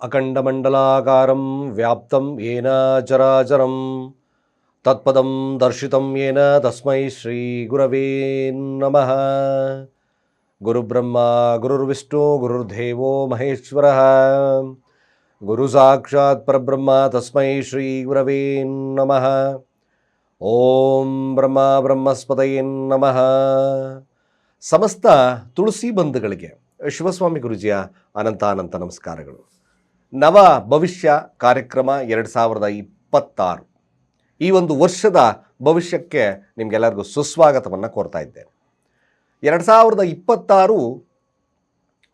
ಅಖಂಡಮಂಡಲಾಕಾರಂ ವ್ಯಾಪ್ತಂ ಯೇನ ಚರಾಚರಂ ತತ್ಪದಂ ದರ್ಶಿತಂ ಯೇನ ತಸ್ಮೈ ಶ್ರೀ ಗುರವೇ ನಮಃ. ಗುರುಬ್ರಹ್ಮ ಗುರುರ್ವಿಷ್ಣು ಗುರುರ್ದೇವೋ ಮಹೇಶ್ವರಃ, ಗುರು ಸಾಕ್ಷಾತ್ ಪರಬ್ರಹ್ಮ ತಸ್ಮೈ ಶ್ರೀ ಗುರವೇ ನಮಃ. ಓಂ ಬ್ರಹ್ಮ ಬ್ರಹ್ಮಸ್ಪತಯೇ ನಮಃ. ಸಮಸ್ತ ತುಳಸಿ ಬಂಧುಗಳಿಗೆ ಶಿವಸ್ವಾಮಿ ಗುರುಜಿಯ ಅನಂತ ನಮಸ್ಕಾರಗಳು. ನವ ಭವಿಷ್ಯ ಕಾರ್ಯಕ್ರಮ 2026 ಈ ಒಂದು ವರ್ಷದ ಭವಿಷ್ಯಕ್ಕೆ ನಿಮಗೆಲ್ಲರಿಗೂ ಸುಸ್ವಾಗತವನ್ನು ಕೋರ್ತಾ ಇದ್ದೇನೆ. 2026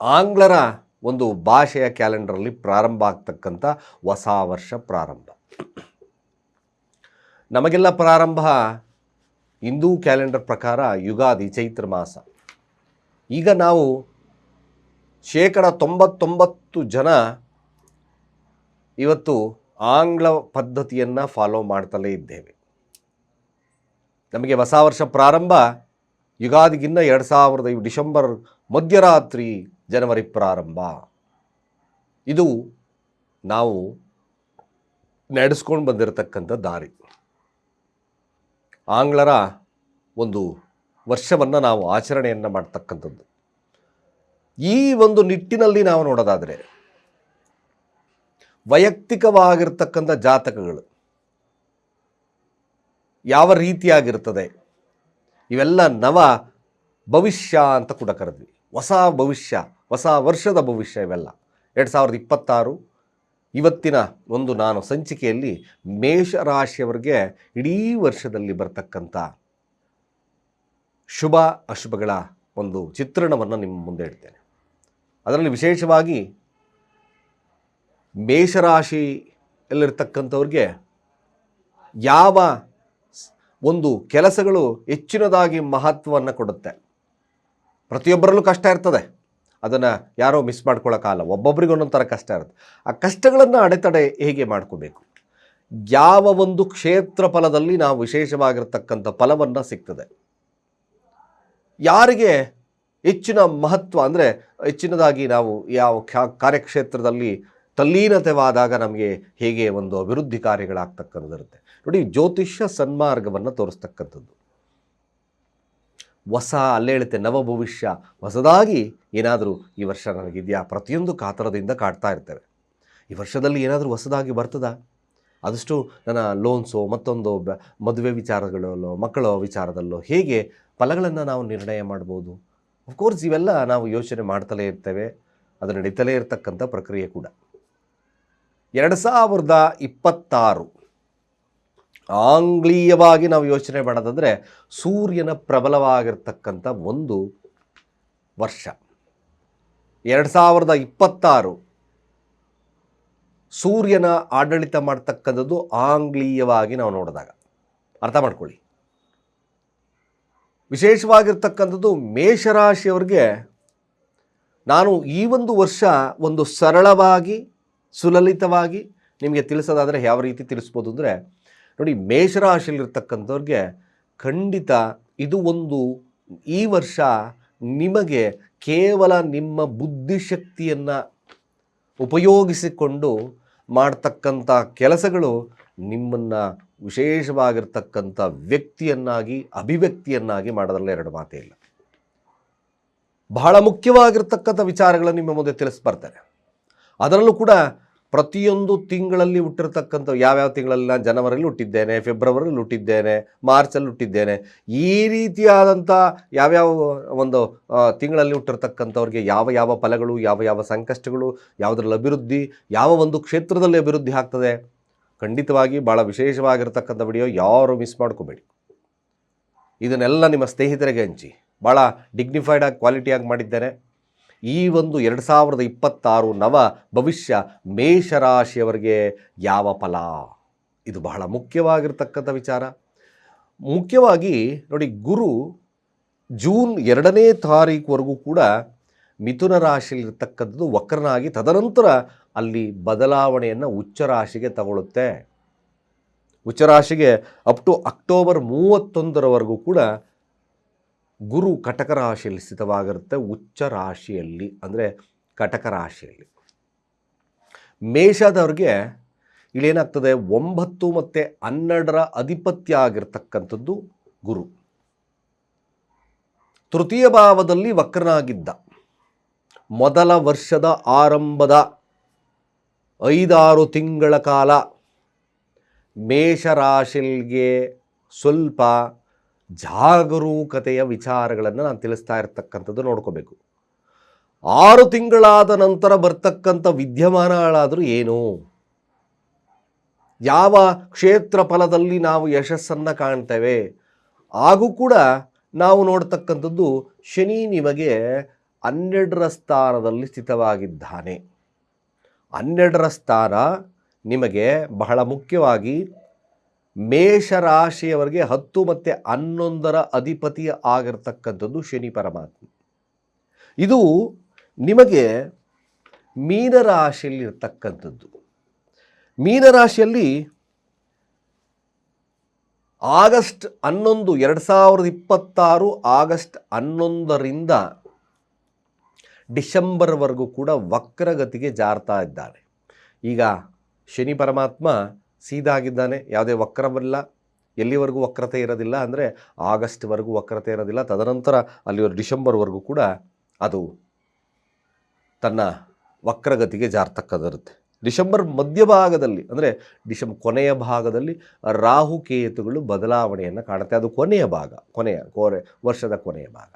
ಆಂಗ್ಲರ ಒಂದು ಭಾಷೆಯ ಕ್ಯಾಲೆಂಡರಲ್ಲಿ ಪ್ರಾರಂಭ ಆಗ್ತಕ್ಕಂಥ ಹೊಸ ವರ್ಷ ಪ್ರಾರಂಭ. ನಮಗೆಲ್ಲ ಪ್ರಾರಂಭ ಹಿಂದೂ ಕ್ಯಾಲೆಂಡರ್ ಪ್ರಕಾರ ಯುಗಾದಿ ಚೈತ್ರ ಮಾಸ. ಈಗ ನಾವು 99% ಜನ ಇವತ್ತು ಆಂಗ್ಲ ಪದ್ಧತಿಯನ್ನು ಫಾಲೋ ಮಾಡ್ತಲೇ ಇದ್ದೇವೆ. ನಮಗೆ ಹೊಸ ವರ್ಷ ಪ್ರಾರಂಭ ಯುಗಾದಿಗಿನ್ನ 2005 ಡಿಸೆಂಬರ್ ಮಧ್ಯರಾತ್ರಿ ಜನವರಿ ಪ್ರಾರಂಭ. ಇದು ನಾವು ನಡೆಸ್ಕೊಂಡು ಬಂದಿರತಕ್ಕಂಥ ದಾರಿ. ಆಂಗ್ಲರ ಒಂದು ವರ್ಷವನ್ನು ನಾವು ಆಚರಣೆಯನ್ನು ಮಾಡ್ತಕ್ಕಂಥದ್ದು. ಈ ಒಂದು ನಿಟ್ಟಿನಲ್ಲಿ ನಾವು ನೋಡೋದಾದರೆ ವೈಯಕ್ತಿಕವಾಗಿರ್ತಕ್ಕಂಥ ಜಾತಕಗಳು ಯಾವ ರೀತಿಯಾಗಿರ್ತದೆ, ಇವೆಲ್ಲ ನವ ಭವಿಷ್ಯ ಅಂತ ಕೂಡ ಕರೆದ್ವಿ. ಹೊಸ ಭವಿಷ್ಯ, ಹೊಸ ವರ್ಷದ ಭವಿಷ್ಯ ಇವೆಲ್ಲ 2026 ಇವತ್ತಿನ ಒಂದು ನಾನು ಸಂಚಿಕೆಯಲ್ಲಿ ಮೇಷರಾಶಿಯವರಿಗೆ ಇಡೀ ವರ್ಷದಲ್ಲಿ ಬರ್ತಕ್ಕಂಥ ಶುಭ ಅಶುಭಗಳ ಒಂದು ಚಿತ್ರಣವನ್ನು ನಿಮ್ಮ ಮುಂದೆ ಇಡ್ತೇನೆ. ಅದರಲ್ಲಿ ವಿಶೇಷವಾಗಿ ಮೇಷರಾಶಿಯಲ್ಲಿರ್ತಕ್ಕಂಥವ್ರಿಗೆ ಯಾವ ಒಂದು ಕೆಲಸಗಳು ಹೆಚ್ಚಿನದಾಗಿ ಮಹತ್ವವನ್ನು ಕೊಡುತ್ತೆ. ಪ್ರತಿಯೊಬ್ಬರಲ್ಲೂ ಕಷ್ಟ ಇರ್ತದೆ, ಅದನ್ನು ಯಾರೋ ಮಿಸ್ ಮಾಡ್ಕೊಳ್ಳೋಕ್ಕಾಗಲ್ಲ. ಒಬ್ಬೊಬ್ಬರಿಗೆ ಒಂದೊಂದು ಥರ ಕಷ್ಟ ಇರುತ್ತೆ. ಆ ಕಷ್ಟಗಳನ್ನು ಅಡೆತಡೆ ಹೇಗೆ ಮಾಡ್ಕೋಬೇಕು, ಯಾವ ಒಂದು ಕ್ಷೇತ್ರ ಫಲದಲ್ಲಿ ನಾವು ವಿಶೇಷವಾಗಿರ್ತಕ್ಕಂಥ ಫಲವನ್ನು ಸಿಗ್ತದೆ, ಯಾರಿಗೆ ಹೆಚ್ಚಿನ ಮಹತ್ವ ಅಂದರೆ ಹೆಚ್ಚಿನದಾಗಿ ನಾವು ಯಾವ ಕಾರ್ಯಕ್ಷೇತ್ರದಲ್ಲಿ ತಲ್ಲೀನತೆವಾದಾಗ ನಮಗೆ ಹೇಗೆ ಒಂದು ಅಭಿವೃದ್ಧಿ ಕಾರ್ಯಗಳಾಗ್ತಕ್ಕಂಥದ್ದಿರುತ್ತೆ ನೋಡಿ. ಜ್ಯೋತಿಷ್ಯ ಸನ್ಮಾರ್ಗವನ್ನು ತೋರಿಸ್ತಕ್ಕಂಥದ್ದು. ಹೊಸ ಅಲ್ಲೇ ಹೇಳುತ್ತೆ ನವ ಭವಿಷ್ಯ, ಹೊಸದಾಗಿ ಏನಾದರೂ ಈ ವರ್ಷ ನನಗಿದೆಯಾ, ಪ್ರತಿಯೊಂದು ಕಾತರದಿಂದ ಕಾಡ್ತಾ ಇರ್ತೇವೆ. ಈ ವರ್ಷದಲ್ಲಿ ಏನಾದರೂ ಹೊಸದಾಗಿ ಬರ್ತದಾ, ಆದಷ್ಟು ನನ್ನ ಲೋನ್ಸು ಮತ್ತೊಂದು ಮದುವೆ ವಿಚಾರಗಳಲ್ಲೋ ಮಕ್ಕಳ ವಿಚಾರದಲ್ಲೋ ಹೇಗೆ ಫಲಗಳನ್ನು ನಾವು ನಿರ್ಣಯ ಮಾಡ್ಬೋದು. ಅಫ್ಕೋರ್ಸ್ ಇವೆಲ್ಲ ನಾವು ಯೋಚನೆ ಮಾಡ್ತಲೇ ಇರ್ತೇವೆ, ಅದು ನಡೀತಲೇ ಇರತಕ್ಕಂಥ ಪ್ರಕ್ರಿಯೆ ಕೂಡ. 2026 ಆಂಗ್ಲೀಯವಾಗಿ ನಾವು ಯೋಚನೆ ಮಾಡೋದಂದರೆ ಸೂರ್ಯನ ಪ್ರಬಲವಾಗಿರ್ತಕ್ಕಂಥ ಒಂದು ವರ್ಷ. 2026 ಸೂರ್ಯನ ಆಡಳಿತ ಮಾಡ್ತಕ್ಕಂಥದ್ದು ಆಂಗ್ಲೀಯವಾಗಿ ನಾವು ನೋಡಿದಾಗ ಅರ್ಥ ಮಾಡ್ಕೊಳ್ಳಿ. ವಿಶೇಷವಾಗಿರ್ತಕ್ಕಂಥದ್ದು ಮೇಷರಾಶಿಯವರಿಗೆ ನಾನು ಈ ಒಂದು ವರ್ಷ ಒಂದು ಸರಳವಾಗಿ ಸುಲಲಿತವಾಗಿ ನಿಮಗೆ ತಿಳಿಸೋದಾದರೆ ಯಾವ ರೀತಿ ತಿಳಿಸ್ಬೋದು ಅಂದರೆ ನೋಡಿ, ಮೇಷರಾಶಿಯಲ್ಲಿರ್ತಕ್ಕಂಥವ್ರಿಗೆ ಖಂಡಿತ ಇದು ಒಂದು ಈ ವರ್ಷ ನಿಮಗೆ ಕೇವಲ ನಿಮ್ಮ ಬುದ್ಧಿಶಕ್ತಿಯನ್ನು ಉಪಯೋಗಿಸಿಕೊಂಡು ಮಾಡ್ತಕ್ಕಂಥ ಕೆಲಸಗಳು ನಿಮ್ಮನ್ನು ವಿಶೇಷವಾಗಿರ್ತಕ್ಕಂಥ ವ್ಯಕ್ತಿಯನ್ನಾಗಿ ಅಭಿವ್ಯಕ್ತಿಯನ್ನಾಗಿ ಮಾಡೋದ್ರಲ್ಲಿ ಎರಡು ಮಾತೇ ಇಲ್ಲ. ಬಹಳ ಮುಖ್ಯವಾಗಿರ್ತಕ್ಕಂಥ ವಿಚಾರಗಳನ್ನು ನಿಮ್ಮ ಮುಂದೆ ತಿಳಿಸ್ಬರ್ತಾರೆ. ಅದರಲ್ಲೂ ಕೂಡ ಪ್ರತಿಯೊಂದು ತಿಂಗಳಲ್ಲಿ ಹುಟ್ಟಿರ್ತಕ್ಕಂಥ ಯಾವ್ಯಾವ ತಿಂಗಳಲ್ಲಿ ನಾನು ಜನವರಿಯಲ್ಲಿ ಹುಟ್ಟಿದ್ದೇನೆ, ಫೆಬ್ರವರಿಯಲ್ಲಿ ಹುಟ್ಟಿದ್ದೇನೆ, ಮಾರ್ಚಲ್ಲಿ ಹುಟ್ಟಿದ್ದೇನೆ, ಈ ರೀತಿಯಾದಂಥ ಯಾವ್ಯಾವ ಒಂದು ತಿಂಗಳಲ್ಲಿ ಹುಟ್ಟಿರ್ತಕ್ಕಂಥವ್ರಿಗೆ ಯಾವ ಯಾವ ಫಲಗಳು, ಯಾವ ಯಾವ ಸಂಕಷ್ಟಗಳು, ಯಾವುದರಲ್ಲಿ ಅಭಿವೃದ್ಧಿ, ಯಾವ ಒಂದು ಕ್ಷೇತ್ರದಲ್ಲಿ ಅಭಿವೃದ್ಧಿ ಆಗ್ತದೆ, ಖಂಡಿತವಾಗಿ ಭಾಳ ವಿಶೇಷವಾಗಿರ್ತಕ್ಕಂಥ ವಿಡಿಯೋ ಯಾರು ಮಿಸ್ ಮಾಡ್ಕೋಬೇಡಿ. ಇದನ್ನೆಲ್ಲ ನಿಮ್ಮ ಸ್ನೇಹಿತರಿಗೆ ಹಂಚಿ. ಭಾಳ ಡಿಗ್ನಿಫೈಡಾಗಿ ಕ್ವಾಲಿಟಿಯಾಗಿ ಮಾಡಿದ್ದೇನೆ. ಈ ಒಂದು 2026 ನವ ಭವಿಷ್ಯ ಮೇಷರಾಶಿಯವರಿಗೆ ಯಾವ ಫಲ, ಇದು ಬಹಳ ಮುಖ್ಯವಾಗಿರ್ತಕ್ಕಂಥ ವಿಚಾರ. ಮುಖ್ಯವಾಗಿ ನೋಡಿ, ಗುರು ಜೂನ್ 2ನೇ ತಾರೀಕುವರೆಗೂ ಕೂಡ ಮಿಥುನ ರಾಶಿಯಲ್ಲಿರ್ತಕ್ಕಂಥದ್ದು ವಕ್ರನಾಗಿ ತದನಂತರ ಅಲ್ಲಿ ಬದಲಾವಣೆಯನ್ನು ಉಚ್ಚ ರಾಶಿಗೆ ತಗೊಳ್ಳುತ್ತೆ. ಉಚ್ಚ ರಾಶಿಗೆ ಅಪ್ ಟು ಅಕ್ಟೋಬರ್ 31ರವರೆಗೂ ಕೂಡ ಗುರು ಕಟಕ ರಾಶಿಯಲ್ಲಿ ಸ್ಥಿತವಾಗಿರುತ್ತೆ. ಉಚ್ಚ ರಾಶಿಯಲ್ಲಿ ಅಂದರೆ ಕಟಕ ರಾಶಿಯಲ್ಲಿ ಮೇಷದವ್ರಿಗೆ ಇಲ್ಲೇನಾಗ್ತದೆ, 9 ಮತ್ತು 12ರ ಅಧಿಪತ್ಯ ಆಗಿರ್ತಕ್ಕಂಥದ್ದು ಗುರು. ತೃತೀಯ ಭಾವದಲ್ಲಿ ವಕ್ರನಾಗಿದ್ದ. ಮೊದಲ ವರ್ಷದ ಆರಂಭದ 5-6 ತಿಂಗಳ ಕಾಲ ಮೇಷರಾಶಿಗೆ ಸ್ವಲ್ಪ ಜಾಗರೂಕತೆಯ ವಿಚಾರಗಳನ್ನು ನಾನು ತಿಳಿಸ್ತಾ ಇರ್ತಕ್ಕಂಥದ್ದು ನೋಡ್ಕೋಬೇಕು. 6 ತಿಂಗಳಾದ ನಂತರ ಬರ್ತಕ್ಕಂಥ ವಿದ್ಯಮಾನಗಳಾದರೂ ಏನು, ಯಾವ ಕ್ಷೇತ್ರ ಫಲದಲ್ಲಿ ನಾವು ಯಶಸ್ಸನ್ನು ಕಾಣ್ತೇವೆ, ಹಾಗೂ ಕೂಡ ನಾವು ನೋಡ್ತಕ್ಕಂಥದ್ದು ಶನಿ ನಿಮಗೆ 12ರ ಸ್ಥಾನದಲ್ಲಿ ಸ್ಥಿತವಾಗಿದ್ದಾನೆ. 12ರ ಸ್ಥಾನ ನಿಮಗೆ ಬಹಳ ಮುಖ್ಯವಾಗಿ ಮೇಷರಾಶಿಯವರಿಗೆ 10 ಮತ್ತು 11ರ ಅಧಿಪತಿ ಆಗಿರ್ತಕ್ಕಂಥದ್ದು ಶನಿ ಪರಮಾತ್ಮ. ಇದು ನಿಮಗೆ ಮೀನರಾಶಿಯಲ್ಲಿ ಇರ್ತಕ್ಕಂಥದ್ದು. ಮೀನರಾಶಿಯಲ್ಲಿ ಆಗಸ್ಟ್ 11, 2026 ಆಗಸ್ಟ್ 11ರಿಂದ ಡಿಸೆಂಬರ್ವರೆಗೂ ಕೂಡ ವಕ್ರಗತಿಗೆ ಜಾರ್ತಾ ಇದ್ದಾನೆ. ಈಗ ಶನಿ ಪರಮಾತ್ಮ ಸೀದಾಗಿದ್ದಾನೆ, ಯಾವುದೇ ವಕ್ರವಿಲ್ಲ. ಎಲ್ಲಿವರೆಗೂ ವಕ್ರತೆ ಇರೋದಿಲ್ಲ ಅಂದರೆ ಆಗಸ್ಟ್ವರೆಗೂ ವಕ್ರತೆ ಇರೋದಿಲ್ಲ. ತದನಂತರ ಅಲ್ಲಿವರೆಗೂ ಡಿಸೆಂಬರ್ವರೆಗೂ ಕೂಡ ಅದು ತನ್ನ ವಕ್ರಗತಿಗೆ ಜಾರ್ತಕ್ಕದಿರುತ್ತೆ. ಡಿಸೆಂಬರ್ ಮಧ್ಯಭಾಗದಲ್ಲಿ ಅಂದರೆ ಡಿಸೆಂಬರ್ ಕೊನೆಯ ಭಾಗದಲ್ಲಿ ರಾಹುಕೇತುಗಳು ಬದಲಾವಣೆಯನ್ನು ಕಾಣುತ್ತೆ. ಅದು ಕೊನೆಯ ಭಾಗ, ವರ್ಷದ ಕೊನೆಯ ಭಾಗ.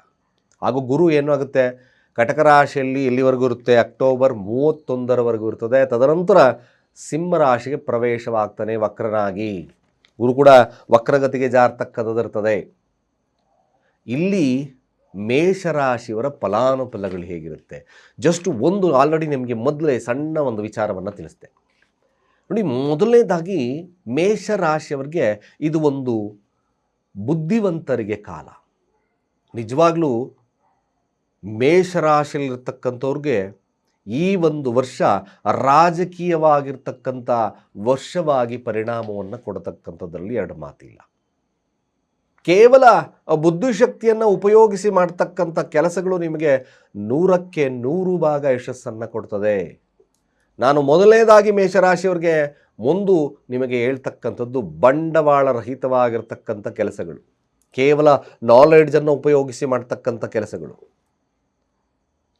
ಹಾಗೂ ಗುರು ಏನಾಗುತ್ತೆ, ಕಟಕ ರಾಶಿಯಲ್ಲಿ ಎಲ್ಲಿವರೆಗೂ ಇರುತ್ತೆ, ಅಕ್ಟೋಬರ್ 31ರವರೆಗೂ ಇರ್ತದೆ. ತದನಂತರ ಸಿಂಹರಾಶಿಗೆ ಪ್ರವೇಶವಾಗ್ತಾನೆ ವಕ್ರನಾಗಿ. ಗುರು ಕೂಡ ವಕ್ರಗತಿಗೆ ಜಾರ್ತಕ್ಕದಿರ್ತದೆ. ಇಲ್ಲಿ ಮೇಷರಾಶಿಯವರ ಫಲಾನುಫಲಗಳು ಹೇಗಿರುತ್ತೆ, ಜಸ್ಟ್ ಒಂದು ಆಲ್ರೆಡಿ ನಿಮಗೆ ಮೊದಲೇ ಸಣ್ಣ ಒಂದು ವಿಚಾರವನ್ನು ತಿಳಿಸ್ತೆ ನೋಡಿ. ಮೊದಲನೇದಾಗಿ ಮೇಷರಾಶಿಯವರಿಗೆ ಇದು ಒಂದು ಬುದ್ಧಿವಂತರಿಗೆ ಕಾಲ. ನಿಜವಾಗ್ಲೂ ಮೇಷರಾಶಿಯಲ್ಲಿರ್ತಕ್ಕಂಥವ್ರಿಗೆ ಈ ಒಂದು ವರ್ಷ ರಾಜಕೀಯವಾಗಿರ್ತಕ್ಕಂಥ ವರ್ಷವಾಗಿ ಪರಿಣಾಮವನ್ನು ಕೊಡತಕ್ಕಂಥದ್ರಲ್ಲಿ ಎರಡು ಮಾತಿಲ್ಲ. ಕೇವಲ ಬುದ್ಧಿಶಕ್ತಿಯನ್ನು ಉಪಯೋಗಿಸಿ ಮಾಡ್ತಕ್ಕಂಥ ಕೆಲಸಗಳು ನಿಮಗೆ 100ಕ್ಕೆ 100 ಭಾಗ ಯಶಸ್ಸನ್ನು ಕೊಡ್ತದೆ. ನಾನು ಮೊದಲನೇದಾಗಿ ಮೇಷರಾಶಿಯವರಿಗೆ ಒಂದು ನಿಮಗೆ ಹೇಳ್ತಕ್ಕಂಥದ್ದು ಬಂಡವಾಳ ರಹಿತವಾಗಿರ್ತಕ್ಕಂಥ ಕೆಲಸಗಳು, ಕೇವಲ ನಾಲೆಡ್ಜನ್ನು ಉಪಯೋಗಿಸಿ ಮಾಡ್ತಕ್ಕಂಥ ಕೆಲಸಗಳು,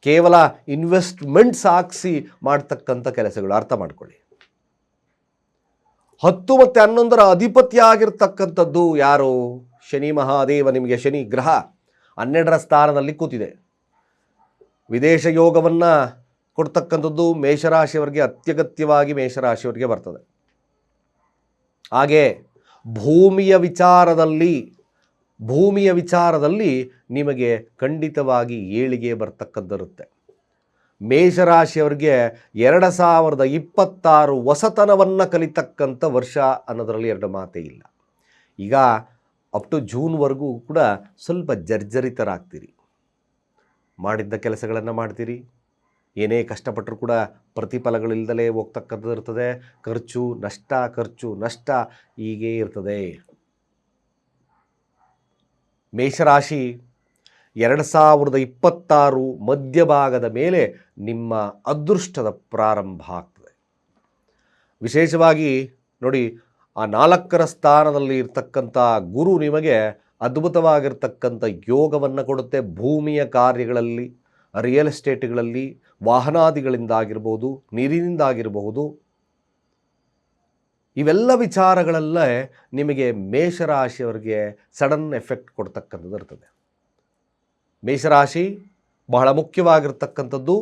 ಕೇವಲ ಇನ್ವೆಸ್ಟ್ಮೆಂಟ್ಸ್ ಹಾಕಿಸಿ ಮಾಡ್ತಕ್ಕಂಥ ಕೆಲಸಗಳು. ಅರ್ಥ ಮಾಡ್ಕೊಳ್ಳಿ. 10 ಮತ್ತು 11ರ ಅಧಿಪತ್ಯ ಆಗಿರ್ತಕ್ಕಂಥದ್ದು ಯಾರು? ಶನಿ ಮಹಾದೇವ. ನಿಮಗೆ ಶನಿ ಗ್ರಹ 12ರ ಸ್ಥಾನದಲ್ಲಿ ಕೂತಿದೆ. ವಿದೇಶ ಯೋಗವನ್ನು ಕೊಡ್ತಕ್ಕಂಥದ್ದು ಮೇಷರಾಶಿಯವರಿಗೆ ಅತ್ಯಗತ್ಯವಾಗಿ ಮೇಷರಾಶಿಯವರಿಗೆ ಬರ್ತದೆ. ಹಾಗೆ ಭೂಮಿಯ ವಿಚಾರದಲ್ಲಿ ನಿಮಗೆ ಖಂಡಿತವಾಗಿ ಏಳಿಗೆ ಬರ್ತಕ್ಕದ್ದಿರುತ್ತೆ. ಮೇಷರಾಶಿಯವರಿಗೆ 2026 ಹೊಸತನವನ್ನು ಕಲಿತಕ್ಕಂಥ ವರ್ಷ ಅನ್ನೋದರಲ್ಲಿ ಎರಡು ಮಾತೇ ಇಲ್ಲ. ಈಗ ಅಪ್ ಟು ಜೂನ್ವರೆಗೂ ಕೂಡ ಸ್ವಲ್ಪ ಜರ್ಜರಿತರಾಗ್ತೀರಿ. ಮಾಡಿದ್ದ ಕೆಲಸಗಳನ್ನು ಮಾಡ್ತೀರಿ, ಏನೇ ಕಷ್ಟಪಟ್ಟರೂ ಕೂಡ ಪ್ರತಿಫಲಗಳಿಲ್ಲದಲೇ ಹೋಗ್ತಕ್ಕಂಥದ್ದು ಇರ್ತದೆ. ಖರ್ಚು ನಷ್ಟ ಹೀಗೇ ಇರ್ತದೆ. ಮೇಷರಾಶಿ 2026 ಮಧ್ಯಭಾಗದ ಮೇಲೆ ನಿಮ್ಮ ಅದೃಷ್ಟದ ಪ್ರಾರಂಭ ಆಗ್ತದೆ. ವಿಶೇಷವಾಗಿ ನೋಡಿ, ಆ 4ರ ಸ್ಥಾನದಲ್ಲಿ ಇರ್ತಕ್ಕಂಥ ಗುರು ನಿಮಗೆ ಅದ್ಭುತವಾಗಿರ್ತಕ್ಕಂಥ ಯೋಗವನ್ನು ಕೊಡುತ್ತೆ. ಭೂಮಿಯ ಕಾರ್ಯಗಳಲ್ಲಿ, ರಿಯಲ್ ಎಸ್ಟೇಟ್ಗಳಲ್ಲಿ, ವಾಹನಾದಿಗಳಿಂದಾಗಿರ್ಬೋದು, ನೀರಿನಿಂದಾಗಿರಬಹುದು, ಇವೆಲ್ಲ ವಿಚಾರಗಳಲ್ಲೇ ನಿಮಗೆ ಮೇಷರಾಶಿಯವರಿಗೆ ಸಡನ್ ಎಫೆಕ್ಟ್ ಕೊಡ್ತಕ್ಕಂಥದ್ದು ಇರ್ತದೆ. ಮೇಷರಾಶಿ ಬಹಳ ಮುಖ್ಯವಾಗಿರ್ತಕ್ಕಂಥದ್ದು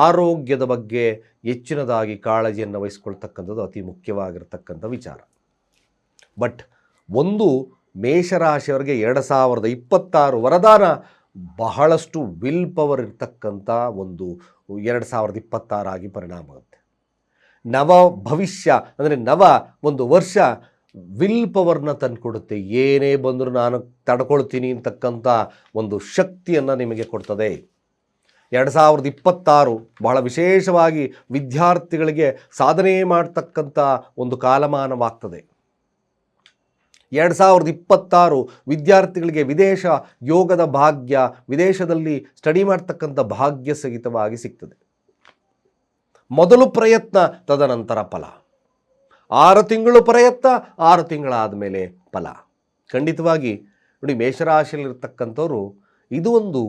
ಆರೋಗ್ಯದ ಬಗ್ಗೆ ಹೆಚ್ಚಿನದಾಗಿ ಕಾಳಜಿಯನ್ನು ವಹಿಸ್ಕೊಳ್ತಕ್ಕಂಥದ್ದು ಅತಿ ಮುಖ್ಯವಾಗಿರ್ತಕ್ಕಂಥ ವಿಚಾರ. ಬಟ್ ಒಂದು ಮೇಷರಾಶಿಯವರಿಗೆ 2026 ವರದಾನ ಬಹಳಷ್ಟು ವಿಲ್ ಪವರ್ ಇರ್ತಕ್ಕಂಥ ಒಂದು 2026 ಆಗಿ ಪರಿಣಾಮ ಆಗುತ್ತೆ. ನವ ಭವಿಷ್ಯ ಅಂದರೆ ಒಂದು ವರ್ಷ ವಿಲ್ ಪವರ್ನ ತಂದುಕೊಡುತ್ತೆ. ಏನೇ ಬಂದರೂ ನಾನು ತಡ್ಕೊಳ್ತೀನಿ ಅಂತಕ್ಕಂಥ ಒಂದು ಶಕ್ತಿಯನ್ನು ನಿಮಗೆ ಕೊಡ್ತದೆ. 2026 ಬಹಳ ವಿಶೇಷವಾಗಿ ವಿದ್ಯಾರ್ಥಿಗಳಿಗೆ ಸಾಧನೆ ಮಾಡ್ತಕ್ಕಂಥ ಒಂದು ಕಾಲಮಾನವಾಗ್ತದೆ. 2026 ವಿದ್ಯಾರ್ಥಿಗಳಿಗೆ ವಿದೇಶ ಯೋಗದ ಭಾಗ್ಯ, ವಿದೇಶದಲ್ಲಿ ಸ್ಟಡಿ ಮಾಡ್ತಕ್ಕಂಥ ಭಾಗ್ಯ ಸಹಿತವಾಗಿ ಸಿಗ್ತದೆ. ಮೊದಲು ಪ್ರಯತ್ನ, ತದನಂತರ ಫಲ. 6 ತಿಂಗಳು ಪ್ರಯತ್ನ, 6 ತಿಂಗಳಾದ ಮೇಲೆ ಫಲ. ಖಂಡಿತವಾಗಿ ನೋಡಿ, ಮೇಷರಾಶಿಯಲ್ಲಿರ್ತಕ್ಕಂಥವ್ರು ಇದು ಒಂದು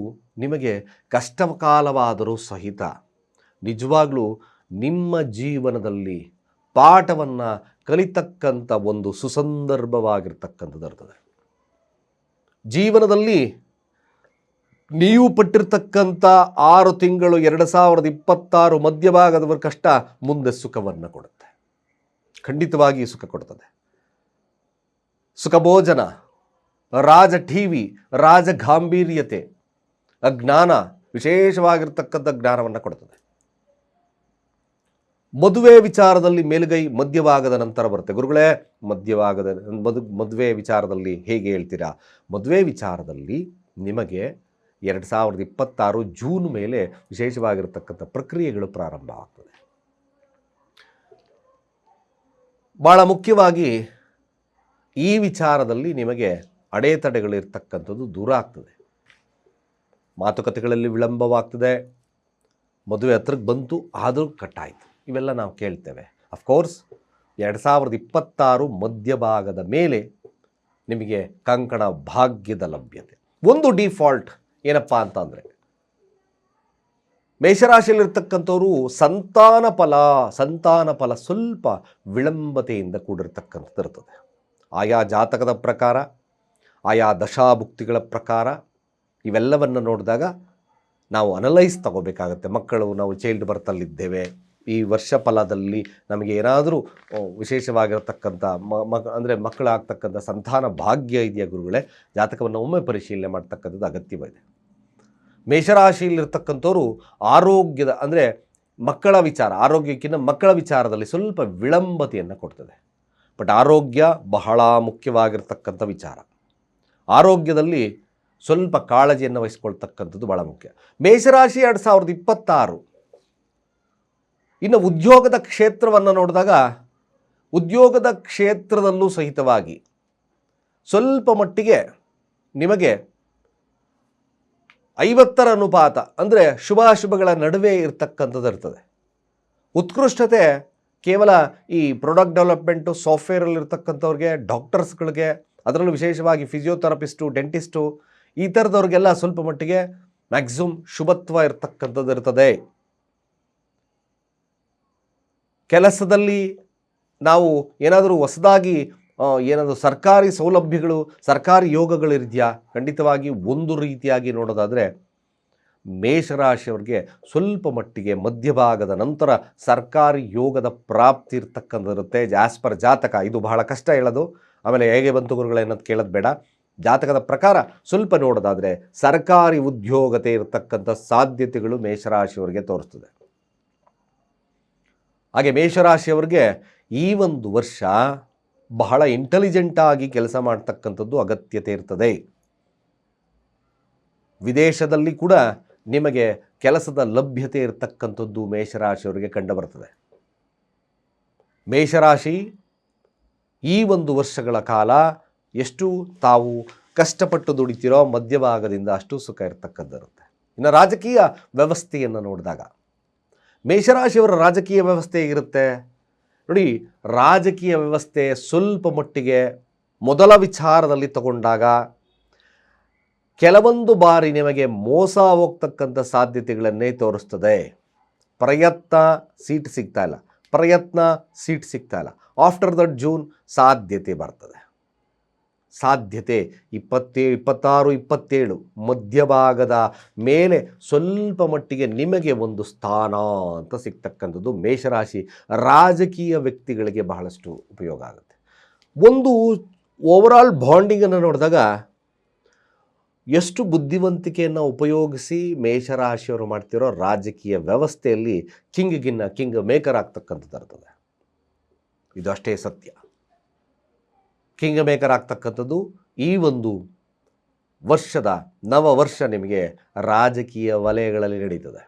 ನಿಮಗೆ ಕಷ್ಟಕಾಲವಾದರೂ ಸಹಿತ ನಿಜವಾಗ್ಲೂ ನಿಮ್ಮ ಜೀವನದಲ್ಲಿ ಪಾಠವನ್ನು ಕಲಿತಕ್ಕಂಥ ಒಂದು ಸುಸಂದರ್ಭವಾಗಿರ್ತಕ್ಕಂಥದ್ದು ಇರ್ತದೆ. ಜೀವನದಲ್ಲಿ ನೀವು ಪಟ್ಟಿರ್ತಕ್ಕಂಥ 6 ತಿಂಗಳು 2026 ಮಧ್ಯಭಾಗದವರ ಕಷ್ಟ ಮುಂದೆ ಸುಖವನ್ನು ಕೊಡುತ್ತೆ. ಖಂಡಿತವಾಗಿ ಸುಖ ಕೊಡ್ತದೆ. ಸುಖ ಭೋಜನ, ರಾಜ ಟಿವಿ, ರಾಜ ಗಾಂಭೀರ್ಯತೆ, ಅಜ್ಞಾನ, ವಿಶೇಷವಾಗಿರ್ತಕ್ಕಂಥ ಜ್ಞಾನವನ್ನು ಕೊಡ್ತದೆ. ಮದುವೆ ವಿಚಾರದಲ್ಲಿ ಮೇಲುಗೈ ಮಧ್ಯಭಾಗದ ನಂತರ ಬರುತ್ತೆ. ಗುರುಗಳೇ, ಮದುವೆ ವಿಚಾರದಲ್ಲಿ ಹೇಗೆ ಹೇಳ್ತೀರಾ? ಮದುವೆ ವಿಚಾರದಲ್ಲಿ ನಿಮಗೆ 2026 ಜೂನ್ ಮೇಲೆ ವಿಶೇಷವಾಗಿರ್ತಕ್ಕಂಥ ಪ್ರಕ್ರಿಯೆಗಳು ಪ್ರಾರಂಭ ಆಗ್ತದೆ. ಭಾಳ ಮುಖ್ಯವಾಗಿ ಈ ವಿಚಾರದಲ್ಲಿ ನಿಮಗೆ ಅಡೆತಡೆಗಳಿರ್ತಕ್ಕಂಥದ್ದು ದೂರ ಆಗ್ತದೆ. ಮಾತುಕತೆಗಳಲ್ಲಿ ವಿಳಂಬವಾಗ್ತದೆ. ಮದುವೆ ಹತ್ರಕ್ಕೆ ಬಂತು, ಆದರೂ ಕಟ್ಟಾಯಿತು, ಇವೆಲ್ಲ ನಾವು ಕೇಳ್ತೇವೆ. ಅಫ್ಕೋರ್ಸ್ 2026 ಮಧ್ಯಭಾಗದ ಮೇಲೆ ನಿಮಗೆ ಕಂಕಣ ಭಾಗ್ಯದ ಲಭ್ಯತೆ. ಒಂದು ಡಿಫಾಲ್ಟ್ ಏನಪ್ಪ ಅಂತಂದರೆ, ಮೇಷರಾಶಿಯಲ್ಲಿರ್ತಕ್ಕಂಥವರು ಸಂತಾನ ಫಲ ಸ್ವಲ್ಪ ವಿಳಂಬತೆಯಿಂದ ಕೂಡಿರ್ತಕ್ಕಂಥದ್ದು ಇರ್ತದೆ. ಆಯಾ ಜಾತಕದ ಪ್ರಕಾರ, ಆಯಾ ದಶಾಭುಕ್ತಿಗಳ ಪ್ರಕಾರ ಇವೆಲ್ಲವನ್ನು ನೋಡಿದಾಗ ನಾವು ಅನಲೈಸ್ ತಗೋಬೇಕಾಗತ್ತೆ. ನಾವು ಚೈಲ್ಡ್ ಬರ್ತಲ್ಲಿದ್ದೇವೆ, ಈ ವರ್ಷ ಫಲದಲ್ಲಿ ನಮಗೆ ಏನಾದರೂ ವಿಶೇಷವಾಗಿರತಕ್ಕಂಥ ಅಂದರೆ ಮಕ್ಕಳಾಗ್ತಕ್ಕಂಥ ಸಂತಾನ ಭಾಗ್ಯ ಇದೆಯಾ ಗುರುಗಳೇ? ಜಾತಕವನ್ನು ಒಮ್ಮೆ ಪರಿಶೀಲನೆ ಮಾಡ್ತಕ್ಕಂಥದ್ದು ಅಗತ್ಯವಿದೆ. ಮೇಷರಾಶಿಯಲ್ಲಿರ್ತಕ್ಕಂಥವ್ರು ಆರೋಗ್ಯದ ಅಂದರೆ ಆರೋಗ್ಯಕ್ಕಿಂತ ಮಕ್ಕಳ ವಿಚಾರದಲ್ಲಿ ಸ್ವಲ್ಪ ವಿಳಂಬತೆಯನ್ನು ಕೊಡ್ತದೆ. ಬಟ್ ಆರೋಗ್ಯ ಬಹಳ ಮುಖ್ಯವಾಗಿರ್ತಕ್ಕಂಥ ವಿಚಾರ. ಆರೋಗ್ಯದಲ್ಲಿ ಸ್ವಲ್ಪ ಕಾಳಜಿಯನ್ನು ವಹಿಸ್ಕೊಳ್ತಕ್ಕಂಥದ್ದು ಭಾಳ ಮುಖ್ಯ. ಮೇಷರಾಶಿ 2026 ಇನ್ನು ಉದ್ಯೋಗದ ಕ್ಷೇತ್ರವನ್ನು ನೋಡಿದಾಗ, ಉದ್ಯೋಗದ ಕ್ಷೇತ್ರದಲ್ಲೂ ಸಹಿತವಾಗಿ ಸ್ವಲ್ಪ ಮಟ್ಟಿಗೆ ನಿಮಗೆ 50ರ ಅನುಪಾತ ಅಂದರೆ ಶುಭಾಶುಭಗಳ ನಡುವೆ ಇರ್ತಕ್ಕಂಥದ್ದು ಇರ್ತದೆ. ಉತ್ಕೃಷ್ಟತೆ ಕೇವಲ ಈ ಪ್ರಾಡಕ್ಟ್ ಡೆವಲಪ್ಮೆಂಟು, ಸಾಫ್ಟ್ವೇರಲ್ಲಿರ್ತಕ್ಕಂಥವ್ರಿಗೆ, ಡಾಕ್ಟರ್ಸ್ಗಳಿಗೆ, ಅದರಲ್ಲೂ ವಿಶೇಷವಾಗಿ ಫಿಸಿಯೋಥೆರಪಿಸ್ಟು, ಡೆಂಟಿಸ್ಟು, ಈ ಥರದವ್ರಿಗೆಲ್ಲ ಸ್ವಲ್ಪ ಮಟ್ಟಿಗೆ ಮ್ಯಾಕ್ಸಿಮಮ್ ಶುಭತ್ವ ಇರ್ತಕ್ಕಂಥದ್ದು ಇರ್ತದೆ. ಕೆಲಸದಲ್ಲಿ ನಾವು ಏನಾದರೂ ಹೊಸದಾಗಿ ಏನಾದರೂ ಸರ್ಕಾರಿ ಸೌಲಭ್ಯಗಳು, ಸರ್ಕಾರಿ ಯೋಗಗಳಿದೆಯಾ? ಖಂಡಿತವಾಗಿ ಒಂದು ರೀತಿಯಾಗಿ ನೋಡೋದಾದರೆ ಮೇಷರಾಶಿಯವರಿಗೆ ಸ್ವಲ್ಪ ಮಟ್ಟಿಗೆ ಮಧ್ಯಭಾಗದ ನಂತರ ಸರ್ಕಾರಿ ಯೋಗದ ಪ್ರಾಪ್ತಿ ಇರ್ತಕ್ಕಂಥದ್ದಿರುತ್ತೆ. ಆ್ಯಸ್ ಪರ್ ಜಾತಕ ಇದು ಬಹಳ ಕಷ್ಟ ಹೇಳೋದು. ಆಮೇಲೆ ಹೇಗೆ ಬಂತು ಗುರುಗಳೇ ಅನ್ನೋದು ಕೇಳೋದು ಬೇಡ. ಜಾತಕದ ಪ್ರಕಾರ ಸ್ವಲ್ಪ ನೋಡೋದಾದರೆ ಸರ್ಕಾರಿ ಉದ್ಯೋಗತೆ ಇರತಕ್ಕಂಥ ಸಾಧ್ಯತೆಗಳು ಮೇಷರಾಶಿಯವರಿಗೆ ತೋರಿಸ್ತದೆ. ಹಾಗೆ ಮೇಷರಾಶಿಯವರಿಗೆ ಈ ಒಂದು ವರ್ಷ ಬಹಳ ಇಂಟೆಲಿಜೆಂಟಾಗಿ ಕೆಲಸ ಮಾಡ್ತಕ್ಕಂಥದ್ದು ಅಗತ್ಯತೆ ಇರ್ತದೆ. ವಿದೇಶದಲ್ಲಿ ಕೂಡ ನಿಮಗೆ ಕೆಲಸದ ಲಭ್ಯತೆ ಇರತಕ್ಕಂಥದ್ದು ಮೇಷರಾಶಿಯವರಿಗೆ ಕಂಡುಬರ್ತದೆ. ಮೇಷರಾಶಿ ಈ ಒಂದು ವರ್ಷಗಳ ಕಾಲ ಎಷ್ಟು ತಾವು ಕಷ್ಟಪಟ್ಟು ದುಡಿತಿರೋ ಮಧ್ಯಭಾಗದಿಂದ ಅಷ್ಟು ಸುಖ ಇರತಕ್ಕದ್ದಿರುತ್ತೆ. ಇನ್ನು ರಾಜಕೀಯ ವ್ಯವಸ್ಥೆಯನ್ನು ನೋಡಿದಾಗ ಮೇಷರಾಶಿಯವರ ರಾಜಕೀಯ ವ್ಯವಸ್ಥೆ ಹೇಗಿರುತ್ತೆ ನೋಡಿ. ರಾಜಕೀಯ ವ್ಯವಸ್ಥೆ ಸ್ವಲ್ಪ ಮಟ್ಟಿಗೆ ಮೊದಲ ವಿಚಾರದಲ್ಲಿ ತಗೊಂಡಾಗ ಕೆಲವೊಂದು ಬಾರಿ ನಿಮಗೆ ಮೋಸ ಹೋಗ್ತಕ್ಕಂಥ ಸಾಧ್ಯತೆಗಳನ್ನೇ ತೋರಿಸ್ತದೆ. ಪ್ರಯತ್ನ ಸೀಟ್ ಸಿಗ್ತಾ ಇಲ್ಲ. ಆಫ್ಟರ್ ದಟ್ ಜೂನ್ ಸಾಧ್ಯತೆ ಬರ್ತದೆ. ಸಾಧ್ಯತೆ 26, 27 ಮಧ್ಯಭಾಗದ ಮೇಲೆ ಸ್ವಲ್ಪ ಮಟ್ಟಿಗೆ ನಿಮಗೆ ಒಂದು ಸ್ಥಾನ ಅಂತ ಸಿಗ್ತಕ್ಕಂಥದ್ದು ಮೇಷರಾಶಿ ರಾಜಕೀಯ ವ್ಯಕ್ತಿಗಳಿಗೆ ಬಹಳಷ್ಟು ಉಪಯೋಗ ಆಗುತ್ತೆ. ಒಂದು ಓವರಾಲ್ ಬಾಂಡಿಂಗನ್ನು ನೋಡಿದಾಗ ಎಷ್ಟು ಬುದ್ಧಿವಂತಿಕೆಯನ್ನು ಉಪಯೋಗಿಸಿ ಮೇಷರಾಶಿಯವರು ಮಾಡ್ತಿರೋ ರಾಜಕೀಯ ವ್ಯವಸ್ಥೆಯಲ್ಲಿ ಕಿಂಗ್ ಮೇಕರ್ ಆಗ್ತಕ್ಕಂಥದ್ದು ಇರ್ತದೆ. ಇದು ಅಷ್ಟೇ ಸತ್ಯ. ಕಿಂಗ್ ಮೇಕರ್ ಆಗ್ತಕ್ಕಂಥದ್ದು ಈ ಒಂದು ವರ್ಷದ ನವವರ್ಷ ನಿಮಗೆ ರಾಜಕೀಯ ವಲಯಗಳಲ್ಲಿ ನಡೀತದೆ.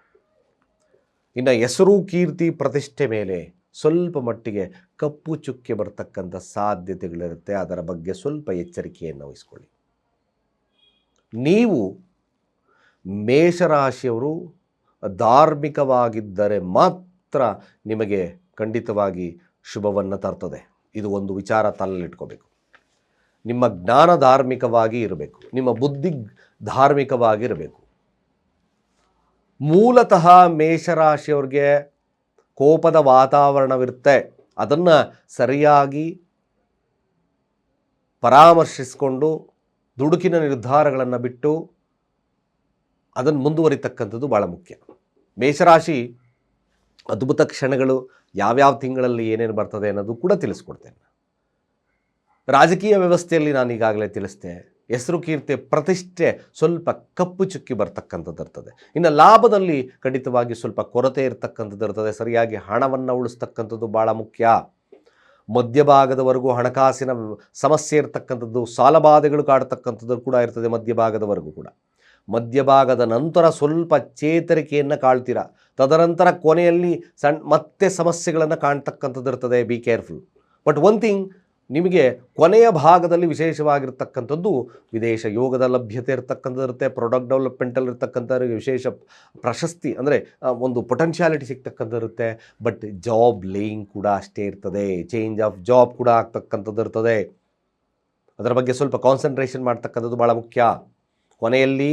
ಇನ್ನು ಹೆಸರು, ಕೀರ್ತಿ, ಪ್ರತಿಷ್ಠೆ ಮೇಲೆ ಸ್ವಲ್ಪ ಮಟ್ಟಿಗೆ ಕಪ್ಪು ಚುಕ್ಕೆ ಬರ್ತಕ್ಕಂಥ ಸಾಧ್ಯತೆಗಳಿರುತ್ತೆ. ಅದರ ಬಗ್ಗೆ ಸ್ವಲ್ಪ ಎಚ್ಚರಿಕೆಯನ್ನು ವಹಿಸ್ಕೊಳ್ಳಿ. ನೀವು ಮೇಷರಾಶಿಯವರು ಧಾರ್ಮಿಕವಾಗಿದ್ದರೆ ಮಾತ್ರ ನಿಮಗೆ ಖಂಡಿತವಾಗಿ ಶುಭವನ್ನು ತರ್ತದೆ. ಇದು ಒಂದು ವಿಚಾರ ತಲೆಯಲ್ಲಿಟ್ಕೋಬೇಕು. ನಿಮ್ಮ ಜ್ಞಾನ ಧಾರ್ಮಿಕವಾಗಿ ಇರಬೇಕು, ನಿಮ್ಮ ಬುದ್ಧಿ ಧಾರ್ಮಿಕವಾಗಿ ಇರಬೇಕು. ಮೂಲತಃ ಮೇಷರಾಶಿಯವ್ರಿಗೆ ಕೋಪದ ವಾತಾವರಣವಿರುತ್ತೆ. ಅದನ್ನು ಸರಿಯಾಗಿ ಪರಾಮರ್ಶಿಸಿಕೊಂಡು ದುಡುಕಿನ ನಿರ್ಧಾರಗಳನ್ನು ಬಿಟ್ಟು ಅದನ್ನು ಮುಂದುವರಿತಕ್ಕಂಥದ್ದು ಭಾಳ ಮುಖ್ಯ. ಮೇಷರಾಶಿ ಅದ್ಭುತ ಕ್ಷಣಗಳು ಯಾವ್ಯಾವ ತಿಂಗಳಲ್ಲಿ ಏನೇನು ಬರ್ತದೆ ಅನ್ನೋದು ಕೂಡ ತಿಳಿಸ್ಕೊಡ್ತೇನೆ. ರಾಜಕೀಯ ವ್ಯವಸ್ಥೆಯಲ್ಲಿ ನಾನು ಈಗಾಗಲೇ ತಿಳಿಸ್ದೆ, ಹೆಸರು ಕೀರ್ತಿ ಪ್ರತಿಷ್ಠೆ ಸ್ವಲ್ಪ ಕಪ್ಪು ಚುಕ್ಕಿ ಬರ್ತಕ್ಕಂಥದ್ದು ಇರ್ತದೆ. ಇನ್ನು ಲಾಭದಲ್ಲಿ ಖಂಡಿತವಾಗಿ ಸ್ವಲ್ಪ ಕೊರತೆ ಇರ್ತಕ್ಕಂಥದ್ದು ಇರ್ತದೆ. ಸರಿಯಾಗಿ ಹಣವನ್ನು ಉಳಿಸ್ತಕ್ಕಂಥದ್ದು ಭಾಳ ಮುಖ್ಯ. ಮಧ್ಯಭಾಗದವರೆಗೂ ಹಣಕಾಸಿನ ಸಮಸ್ಯೆ ಇರ್ತಕ್ಕಂಥದ್ದು, ಸಾಲಬಾಧೆಗಳು ಕಾಡ್ತಕ್ಕಂಥದ್ದು ಕೂಡ ಇರ್ತದೆ ಮಧ್ಯಭಾಗದವರೆಗೂ ಕೂಡ. ಮಧ್ಯಭಾಗದ ನಂತರ ಸ್ವಲ್ಪ ಚೇತರಿಕೆಯನ್ನು ಕಾಣ್ತೀರ. ತದನಂತರ ಕೊನೆಯಲ್ಲಿ ಮತ್ತೆ ಸಮಸ್ಯೆಗಳನ್ನು ಕಾಣ್ತಕ್ಕಂಥದ್ದು ಇರ್ತದೆ. Be careful. But one thing, ನಿಮಗೆ ಕೊನೆಯ ಭಾಗದಲ್ಲಿ ವಿಶೇಷವಾಗಿರ್ತಕ್ಕಂಥದ್ದು ವಿದೇಶ ಯೋಗದ ಲಭ್ಯತೆ ಇರ್ತಕ್ಕಂಥದ್ದು ಇರುತ್ತೆ. ಪ್ರಾಡಕ್ಟ್ ಡೆವಲಪ್ಮೆಂಟಲ್ಲಿ ಇರ್ತಕ್ಕಂಥವ್ರಿಗೆ ವಿಶೇಷ ಪ್ರಶಸ್ತಿ ಅಂದರೆ ಒಂದು ಪೊಟೆನ್ಷಿಯಾಲಿಟಿ ಸಿಗ್ತಕ್ಕಂಥದ್ದು ಇರುತ್ತೆ. ಬಟ್ ಜಾಬ್ ಲೇಯಿಂಗ್ ಕೂಡ ಅಷ್ಟೇ ಇರ್ತದೆ. ಚೇಂಜ್ ಆಫ್ ಜಾಬ್ ಕೂಡ ಆಗ್ತಕ್ಕಂಥದ್ದು ಇರ್ತದೆ. ಅದರ ಬಗ್ಗೆ ಸ್ವಲ್ಪ ಕಾನ್ಸಂಟ್ರೇಷನ್ ಮಾಡ್ತಕ್ಕಂಥದ್ದು ಭಾಳ ಮುಖ್ಯ. ಕೊನೆಯಲ್ಲಿ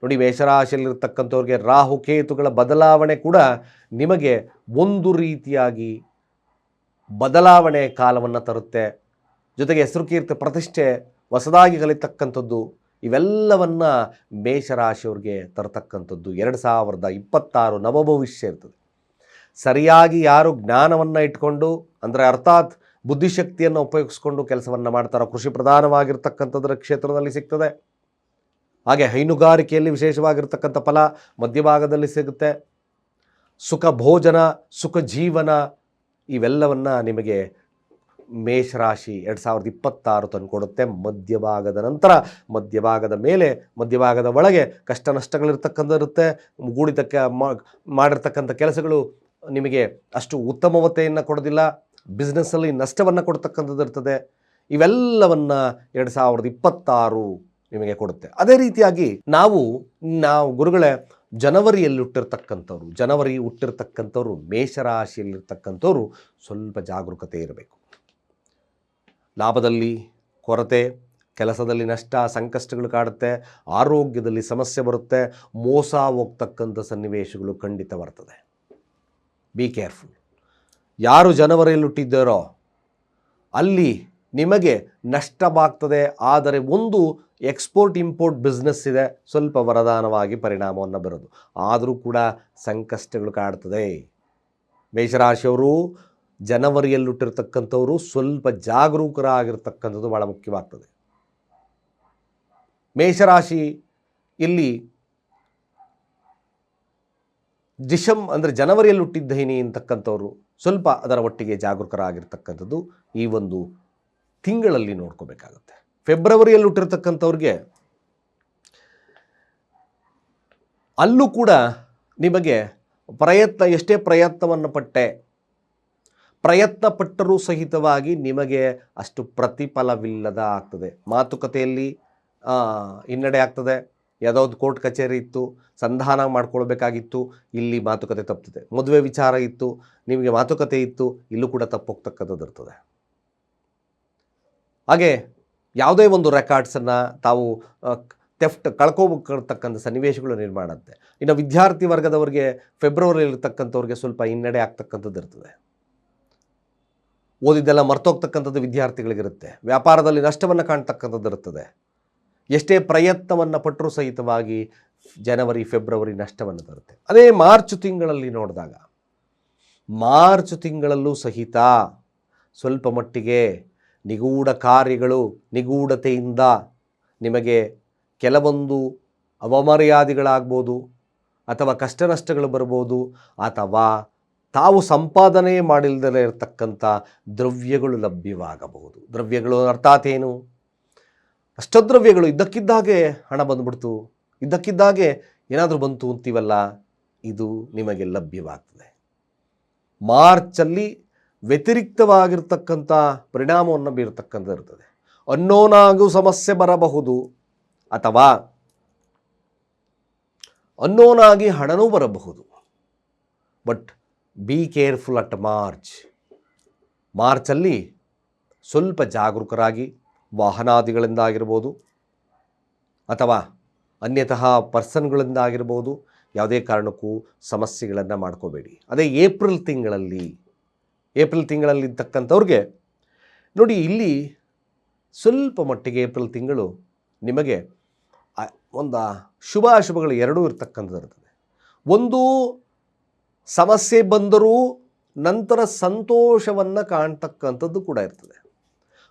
ನೋಡಿ, ಮೇಷರಾಶಿಯಲ್ಲಿರ್ತಕ್ಕಂಥವ್ರಿಗೆ ರಾಹು ಕೇತುಗಳ ಬದಲಾವಣೆ ಕೂಡ ನಿಮಗೆ ಒಂದು ರೀತಿಯಾಗಿ ಬದಲಾವಣೆ ಕಾಲವನ್ನು ತರುತ್ತೆ. ಜೊತೆಗೆ ಹೆಸರು ಕೀರ್ತಿ ಪ್ರತಿಷ್ಠೆ ಹೊಸದಾಗಿ ಕಲಿತಕ್ಕಂಥದ್ದು, ಇವೆಲ್ಲವನ್ನು ಮೇಷರಾಶಿಯವ್ರಿಗೆ ತರತಕ್ಕಂಥದ್ದು 2026 ನವಭವಿಷ್ಯ ಇರ್ತದೆ. ಸರಿಯಾಗಿ ಯಾರು ಜ್ಞಾನವನ್ನು ಇಟ್ಕೊಂಡು, ಅಂದರೆ ಅರ್ಥಾತ್ ಬುದ್ಧಿಶಕ್ತಿಯನ್ನು ಉಪಯೋಗಿಸ್ಕೊಂಡು ಕೆಲಸವನ್ನು ಮಾಡ್ತಾರೋ, ಕೃಷಿ ಪ್ರಧಾನವಾಗಿರ್ತಕ್ಕಂಥದ್ರ ಕ್ಷೇತ್ರದಲ್ಲಿ ಸಿಗ್ತದೆ. ಹಾಗೆ ಹೈನುಗಾರಿಕೆಯಲ್ಲಿ ವಿಶೇಷವಾಗಿರ್ತಕ್ಕಂಥ ಫಲ ಮಧ್ಯಭಾಗದಲ್ಲಿ ಸಿಗುತ್ತೆ. ಸುಖ ಭೋಜನ, ಸುಖ ಜೀವನ, ಇವೆಲ್ಲವನ್ನು ನಿಮಗೆ ಮೇಷರಾಶಿ 2026 ತಂದುಕೊಡುತ್ತೆ. ಮಧ್ಯಭಾಗದ ನಂತರ, ಮಧ್ಯಭಾಗದ ಮೇಲೆ, ಮಧ್ಯಭಾಗದ ಒಳಗೆ ಕಷ್ಟ ನಷ್ಟಗಳಿರ್ತಕ್ಕಂಥ ಇರುತ್ತೆ. ಮಾಡಿರ್ತಕ್ಕಂಥ ಕೆಲಸಗಳು ನಿಮಗೆ ಅಷ್ಟು ಉತ್ತಮವತೆಯನ್ನು ಕೊಡೋದಿಲ್ಲ. ಬಿಸ್ನೆಸ್ಸಲ್ಲಿ ನಷ್ಟವನ್ನು ಕೊಡ್ತಕ್ಕಂಥದ್ದು ಇರ್ತದೆ. ಇವೆಲ್ಲವನ್ನು 2026 ನಿಮಗೆ ಕೊಡುತ್ತೆ. ಅದೇ ರೀತಿಯಾಗಿ ನಾವು ಗುರುಗಳೇ ಜನವರಿಯಲ್ಲಿ ಹುಟ್ಟಿರ್ತಕ್ಕಂಥವ್ರು ಮೇಷರಾಶಿಯಲ್ಲಿರ್ತಕ್ಕಂಥವ್ರು ಸ್ವಲ್ಪ ಜಾಗರೂಕತೆ ಇರಬೇಕು. ಲಾಭದಲ್ಲಿ ಕೊರತೆ, ಕೆಲಸದಲ್ಲಿ ನಷ್ಟ, ಸಂಕಷ್ಟಗಳು ಕಾಡುತ್ತೆ. ಆರೋಗ್ಯದಲ್ಲಿ ಸಮಸ್ಯೆ ಬರುತ್ತೆ. ಮೋಸ ಹೋಗ್ತಕ್ಕಂಥ ಸನ್ನಿವೇಶಗಳು ಖಂಡಿತ ಬರ್ತದೆ. Be careful. ಯಾರು ಜನವರಿಯಲ್ಲಿ ಹುಟ್ಟಿದ್ದಾರೋ ಅಲ್ಲಿ ನಿಮಗೆ ನಷ್ಟವಾಗ್ತದೆ. ಆದರೆ ಒಂದು ಎಕ್ಸ್ಪೋರ್ಟ್ ಇಂಪೋರ್ಟ್ ಬಿಸ್ನೆಸ್ ಇದೆ, ಸ್ವಲ್ಪ ವರದಾನವಾಗಿ ಪರಿಣಾಮವನ್ನು ಬರೋದು. ಆದರೂ ಕೂಡ ಸಂಕಷ್ಟಗಳು ಕಾಡ್ತದೆ. ಮೇಷರಾಶಿಯವರು ಜನವರಿಯಲ್ಲಿ ಹುಟ್ಟಿರ್ತಕ್ಕಂಥವರು ಸ್ವಲ್ಪ ಜಾಗರೂಕರಾಗಿರ್ತಕ್ಕಂಥದ್ದು ಭಾಳ ಮುಖ್ಯವಾಗ್ತದೆ. ಮೇಷರಾಶಿ ಇಲ್ಲಿ ಜನವರಿಯಲ್ಲಿ ಹುಟ್ಟಿದ್ದೇನೆ ಅಂತಕ್ಕಂಥವ್ರು ಸ್ವಲ್ಪ ಅದರ ಒಟ್ಟಿಗೆ ಜಾಗರೂಕರಾಗಿರ್ತಕ್ಕಂಥದ್ದು ಈ ಒಂದು ತಿಂಗಳಲ್ಲಿ ನೋಡ್ಕೋಬೇಕಾಗುತ್ತೆ. ಫೆಬ್ರವರಿಯಲ್ಲಿ ಹುಟ್ಟಿರ್ತಕ್ಕಂಥವ್ರಿಗೆ ಅಲ್ಲೂ ಕೂಡ ನಿಮಗೆ ಎಷ್ಟೇ ಪ್ರಯತ್ನವನ್ನು ಪ್ರಯತ್ನ ಪಟ್ಟರೂ ಸಹಿತವಾಗಿ ನಿಮಗೆ ಅಷ್ಟು ಪ್ರತಿಫಲವಿಲ್ಲದ ಆಗ್ತದೆ. ಮಾತುಕತೆಯಲ್ಲಿ ಹಿನ್ನಡೆ ಆಗ್ತದೆ. ಯಾವುದೋ ಕೋರ್ಟ್ ಕಚೇರಿ ಇತ್ತು, ಸಂಧಾನ ಮಾಡ್ಕೊಳ್ಬೇಕಾಗಿತ್ತು, ಇಲ್ಲಿ ಮಾತುಕತೆ ತಪ್ಪುತ್ತದೆ. ಮದುವೆ ವಿಚಾರ ಇತ್ತು, ನಿಮಗೆ ಮಾತುಕತೆ ಇತ್ತು, ಇಲ್ಲೂ ಕೂಡ ತಪ್ಪೋಗ್ತಕ್ಕಂಥದ್ದು ಇರ್ತದೆ. ಹಾಗೆ ಯಾವುದೇ ಒಂದು ರೆಕಾರ್ಡ್ಸನ್ನು ತಾವು ಕಳ್ಕೋಬೇಕಿರ್ತಕ್ಕಂಥ ಸನ್ನಿವೇಶಗಳು ನಿರ್ಮಾಣತ್ತೆ. ಇನ್ನು ವಿದ್ಯಾರ್ಥಿ ವರ್ಗದವರಿಗೆ ಫೆಬ್ರವರಿಯಲ್ಲಿರ್ತಕ್ಕಂಥವ್ರಿಗೆ ಸ್ವಲ್ಪ ಹಿನ್ನಡೆ ಆಗ್ತಕ್ಕಂಥದ್ದು ಇರ್ತದೆ. ಓದಿದ್ದೆಲ್ಲ ಮರ್ತೋಗ್ತಕ್ಕಂಥದ್ದು ವಿದ್ಯಾರ್ಥಿಗಳಿಗಿರುತ್ತೆ. ವ್ಯಾಪಾರದಲ್ಲಿ ನಷ್ಟವನ್ನು ಕಾಣ್ತಕ್ಕಂಥದ್ದು ಇರ್ತದೆ. ಎಷ್ಟೇ ಪ್ರಯತ್ನವನ್ನು ಪಟ್ಟರೂ ಸಹಿತವಾಗಿ ಜನವರಿ ಫೆಬ್ರವರಿ ನಷ್ಟವನ್ನು ತರುತ್ತೆ. ಅದೇ ಮಾರ್ಚ್ ತಿಂಗಳಲ್ಲಿ ನೋಡಿದಾಗ, ಮಾರ್ಚ್ ತಿಂಗಳಲ್ಲೂ ಸಹಿತ ಸ್ವಲ್ಪ ಮಟ್ಟಿಗೆ ನಿಗೂಢ ಕಾರ್ಯಗಳು, ನಿಗೂಢತೆಯಿಂದ ನಿಮಗೆ ಕೆಲವೊಂದು ಅವಮರ್ಯಾದೆಗಳಾಗ್ಬೋದು, ಅಥವಾ ಕಷ್ಟ ನಷ್ಟಗಳು ಬರ್ಬೋದು, ಅಥವಾ ತಾವು ಸಂಪಾದನೆ ಮಾಡಿಲ್ಲದೇ ಇರತಕ್ಕಂಥ ದ್ರವ್ಯಗಳು ಲಭ್ಯವಾಗಬಹುದು. ದ್ರವ್ಯಗಳು ಅರ್ಥಾತ್ ಏನು? ಅಷ್ಟದ್ರವ್ಯಗಳು ಇದ್ದಕ್ಕಿದ್ದಾಗೆ ಹಣ ಬಂದ್ಬಿಡ್ತು, ಇದ್ದಕ್ಕಿದ್ದಾಗೆ ಏನಾದರೂ ಬಂತು ಅಂತೀವಲ್ಲ, ಇದು ನಿಮಗೆ ಲಭ್ಯವಾಗ್ತದೆ. ಮಾರ್ಚಲ್ಲಿ ವ್ಯತಿರಿಕ್ತವಾಗಿರ್ತಕ್ಕಂಥ ಪರಿಣಾಮವನ್ನು ಬೀರ್ತಕ್ಕಂಥ ಇರ್ತದೆ. ಅನ್ನೋನಾಗೂ ಸಮಸ್ಯೆ ಬರಬಹುದು, ಅಥವಾ ಅನ್ನೋನಾಗಿ ಹಣನೂ ಬರಬಹುದು. ಬಟ್ ಬಿ ಕೇರ್ಫುಲ್ ಅಟ್ ಮಾರ್ಚಲ್ಲಿ ಸ್ವಲ್ಪ ಜಾಗರೂಕರಾಗಿ ವಾಹನಾದಿಗಳಿಂದ ಆಗಿರ್ಬೋದು ಅಥವಾ ಅನ್ಯತಃ ಪರ್ಸನ್ಗಳಿಂದ ಆಗಿರ್ಬೋದು ಯಾವುದೇ ಕಾರಣಕ್ಕೂ ಸಮಸ್ಯೆಗಳನ್ನು ಮಾಡ್ಕೋಬೇಡಿ. ಅದೇ ಏಪ್ರಿಲ್ ತಿಂಗಳಲ್ಲಿ ಇರ್ತಕ್ಕಂಥವ್ರಿಗೆ ನೋಡಿ, ಇಲ್ಲಿ ಸ್ವಲ್ಪ ಮಟ್ಟಿಗೆ ಏಪ್ರಿಲ್ ತಿಂಗಳು ನಿಮಗೆ ಒಂದು ಶುಭಾಶುಭಗಳು ಎರಡೂ ಇರ್ತಕ್ಕಂಥದ್ದು. ಒಂದು ಸಮಸ್ಯೆ ಬಂದರೂ ನಂತರ ಸಂತೋಷವನ್ನು ಕಾಣ್ತಕ್ಕಂಥದ್ದು ಕೂಡ ಇರ್ತದೆ.